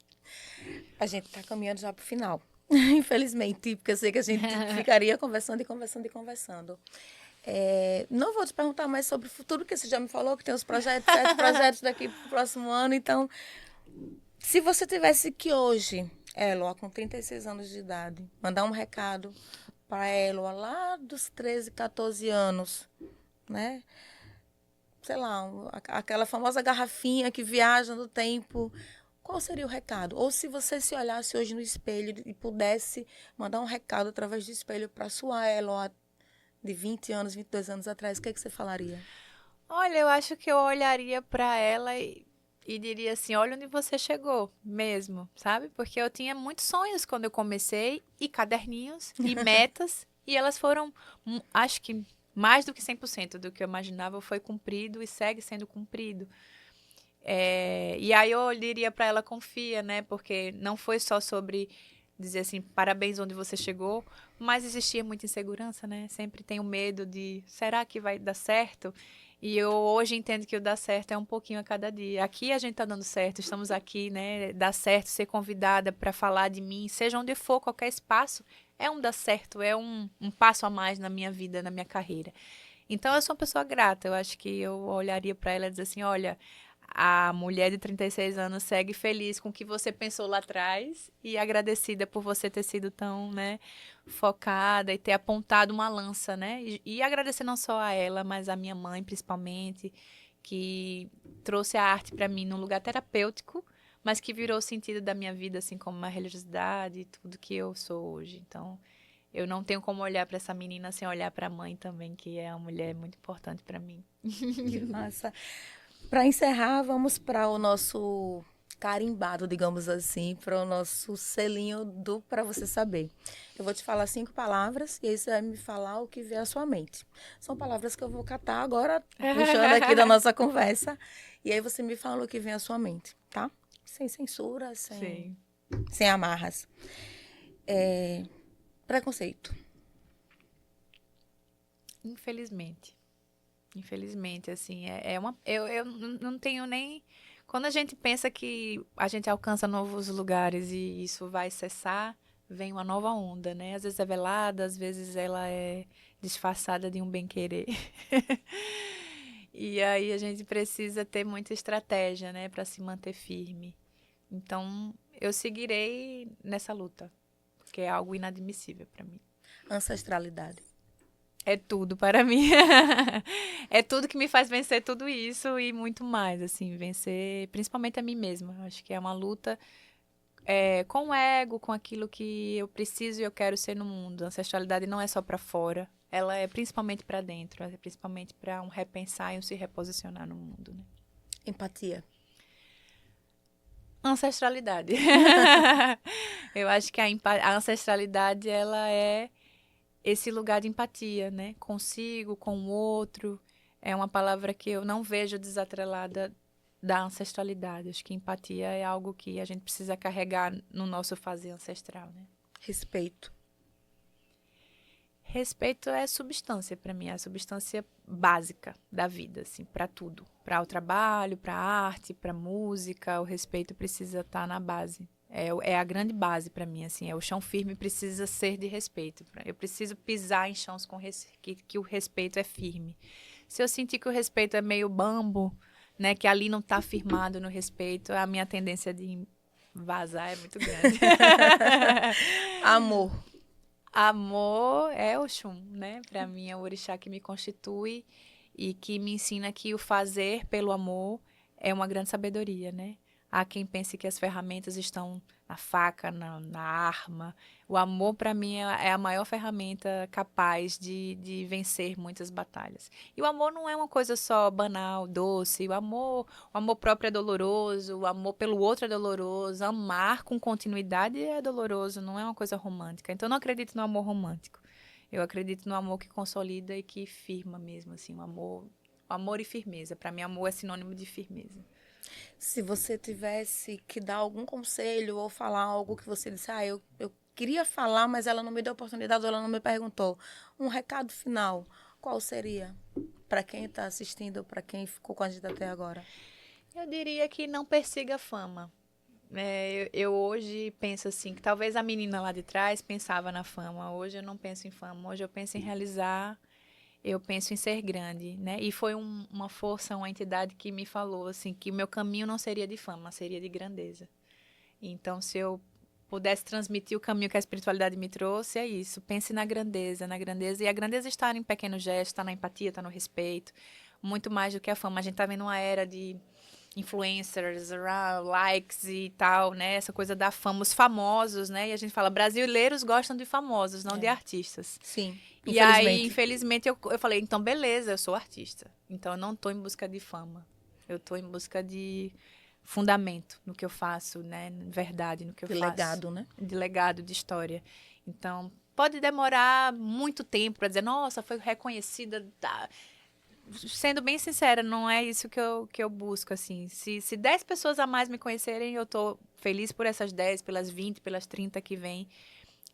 A gente está caminhando já para o final, infelizmente, porque eu sei que a gente ficaria conversando e conversando e conversando. Não vou te perguntar mais sobre o futuro, porque você já me falou que tem os projetos, 7 projetos daqui para o próximo ano. Então, se você tivesse que hoje, Eloá, com 36 anos de idade, mandar um recado para Eloá lá dos 13, 14 anos, né? Sei lá, aquela famosa garrafinha que viaja no tempo, qual seria o recado? Ou se você se olhasse hoje no espelho e pudesse mandar um recado através do espelho para a sua Eloá de 20 anos, 22 anos atrás, o que é que você falaria? Olha, eu acho que eu olharia para ela e diria assim, olha onde você chegou mesmo, sabe? Porque eu tinha muitos sonhos quando eu comecei, e caderninhos, e metas, e elas foram, acho que mais do que 100% do que eu imaginava foi cumprido e segue sendo cumprido. E aí eu diria para ela, confia, né? Porque não foi só sobre dizer assim, parabéns onde você chegou, mas existia muita insegurança, né? Sempre tenho medo de, será que vai dar certo? E eu hoje entendo que o dar certo é um pouquinho a cada dia. Aqui a gente tá dando certo, estamos aqui, né? Dar certo, ser convidada para falar de mim, seja onde for, qualquer espaço, é um dar certo, é um passo a mais na minha vida, na minha carreira. Então eu sou uma pessoa grata, eu acho que eu olharia para ela e dizer assim, olha, a mulher de 36 anos segue feliz com o que você pensou lá atrás e agradecida por você ter sido tão, né, focada e ter apontado uma lança, né? E agradecer não só a ela, mas a minha mãe, principalmente, que trouxe a arte para mim num lugar terapêutico, mas que virou o sentido da minha vida, assim como uma religiosidade e tudo que eu sou hoje. Então, eu não tenho como olhar para essa menina sem olhar para a mãe também, que é uma mulher muito importante para mim. Que massa. Para encerrar, vamos para o nosso carimbado, digamos assim, para o nosso selinho do para você saber. Eu vou te falar 5 palavras e aí você vai me falar o que vier à sua mente. São palavras que eu vou catar agora, puxando aqui da nossa conversa, e aí você me fala o que vem à sua mente, tá? Sem censura, Sim. sem amarras. Preconceito. Infelizmente. Infelizmente, assim, eu não tenho nem... Quando a gente pensa que a gente alcança novos lugares e isso vai cessar, vem uma nova onda, né? Às vezes é velada, às vezes ela é disfarçada de um bem-querer. E aí a gente precisa ter muita estratégia, né, para se manter firme. Então, eu seguirei nessa luta, porque é algo inadmissível para mim. Ancestralidade. É tudo para mim. É tudo que me faz vencer tudo isso e muito mais, assim, vencer principalmente a mim mesma. Acho que é uma luta com o ego, com aquilo que eu preciso e eu quero ser no mundo. A ancestralidade não é só para fora, ela é principalmente para dentro, é principalmente para um repensar e um se reposicionar no mundo, né? Empatia. Ancestralidade. Eu acho que a ancestralidade, ela é esse lugar de empatia, né? Consigo, com o outro. É uma palavra que eu não vejo desatrelada da ancestralidade. Acho que empatia é algo que a gente precisa carregar no nosso fazer ancestral, né? Respeito. Respeito é substância para mim, é a substância básica da vida, assim, para tudo. Para o trabalho, para a arte, para a música, o respeito precisa estar na base. É a grande base para mim, assim, o chão firme precisa ser de respeito. Eu preciso pisar em chãos que o respeito é firme. Se eu sentir que o respeito é meio bambo, né, que ali não está firmado no respeito, a minha tendência de vazar é muito grande. Amor. Amor é Oxum, né? Para mim é o orixá que me constitui e que me ensina que o fazer pelo amor é uma grande sabedoria, né? Há quem pense que as ferramentas estão na faca, na arma. O amor, para mim, é a maior ferramenta capaz de vencer muitas batalhas. E o amor não é uma coisa só banal, doce. O amor próprio é doloroso, o amor pelo outro é doloroso. Amar com continuidade é doloroso, não é uma coisa romântica. Então, eu não acredito no amor romântico. Eu acredito no amor que consolida e que firma mesmo, assim, o amor e firmeza. Para mim, amor é sinônimo de firmeza. Se você tivesse que dar algum conselho ou falar algo que você disse, eu queria falar, mas ela não me deu oportunidade, ou ela não me perguntou. Um recado final, qual seria? Para quem está assistindo, para quem ficou com a gente até agora. Eu diria que não persiga a fama. Eu hoje penso assim, que talvez a menina lá de trás pensava na fama. Hoje eu não penso em fama, hoje eu penso em realizar, eu penso em ser grande, né? E foi uma força, uma entidade que me falou assim, que o meu caminho não seria de fama, seria de grandeza. Então, se eu pudesse transmitir o caminho que a espiritualidade me trouxe, é isso. Pense na grandeza, na grandeza. E a grandeza está em pequenos gestos, está na empatia, está no respeito. Muito mais do que a fama. A gente está vendo uma era de influencers, likes e tal, né? Essa coisa da fama, os famosos, né? E a gente fala, brasileiros gostam de famosos, não de artistas. Sim, E aí, infelizmente, eu falei, então beleza, eu sou artista. Então eu não estou em busca de fama. Eu estou em busca de fundamento no que eu faço, né? Verdade no que eu faço. De legado, né? De legado, de história. Então, pode demorar muito tempo para dizer, nossa, foi reconhecida. Sendo bem sincera, não é isso que eu busco, assim. Se 10 pessoas a mais me conhecerem, eu tô feliz por essas 10, pelas 20, pelas 30 que vêm.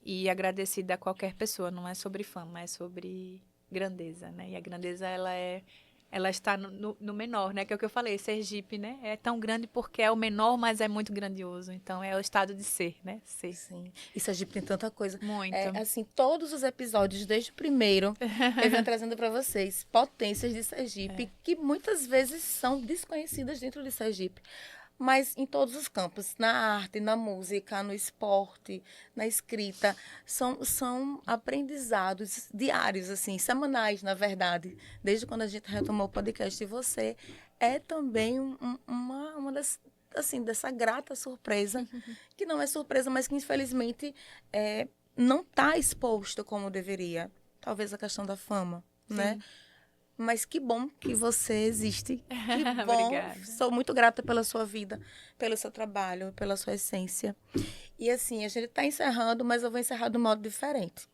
E agradecida a qualquer pessoa. Não é sobre fama, é sobre grandeza, né? E a grandeza, ela está no menor, né? Que é o que eu falei, Sergipe, né? É tão grande porque é o menor, mas é muito grandioso. Então, é o estado de ser, né? Ser. Sim. E Sergipe tem tanta coisa. Muito. Assim, todos os episódios, desde o primeiro, eu venho trazendo para vocês potências de Sergipe que muitas vezes são desconhecidas dentro de Sergipe. Mas em todos os campos, na arte, na música, no esporte, na escrita, são aprendizados diários, assim, semanais, na verdade. Desde quando a gente retomou o podcast, e você é também uma das, assim, dessa grata surpresa, que não é surpresa, mas que infelizmente não está exposto como deveria. Talvez a questão da fama, né? Mas que bom que você existe. Que bom. Obrigada. Sou muito grata pela sua vida, pelo seu trabalho, pela sua essência. E assim, a gente está encerrando, mas eu vou encerrar de um modo diferente.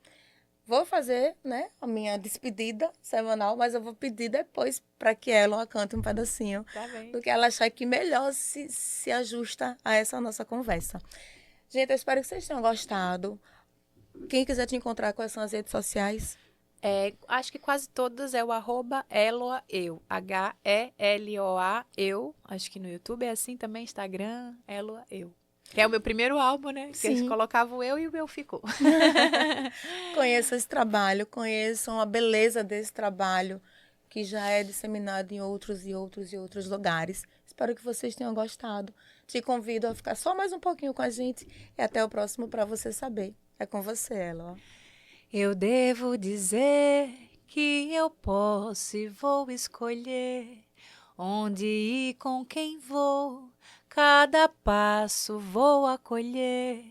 Vou fazer, né, a minha despedida semanal, mas eu vou pedir depois para que ela cante um pedacinho do que ela achar que melhor se ajusta a essa nossa conversa. Gente, eu espero que vocês tenham gostado. Quem quiser te encontrar, quais são as redes sociais? Acho que quase todas é o @eloaeu. HELOA, eu. Acho que no YouTube é assim também, Instagram, eloaeu. Que é o meu primeiro álbum, né? Sim. Que eles colocavam o eu e o meu ficou. Conheçam esse trabalho, conheçam a beleza desse trabalho, que já é disseminado em outros e outros e outros lugares. Espero que vocês tenham gostado. Te convido a ficar só mais um pouquinho com a gente e até o próximo para você saber. É com você, Elo. Eu devo dizer que eu posso e vou escolher onde ir, com quem vou, cada passo vou acolher.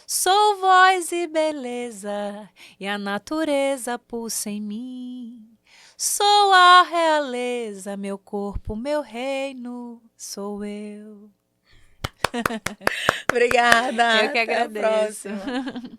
Sou voz e beleza, e a natureza pulsa em mim. Sou a realeza, meu corpo, meu reino, sou eu. Obrigada. Eu que Até a agradeço. próxima.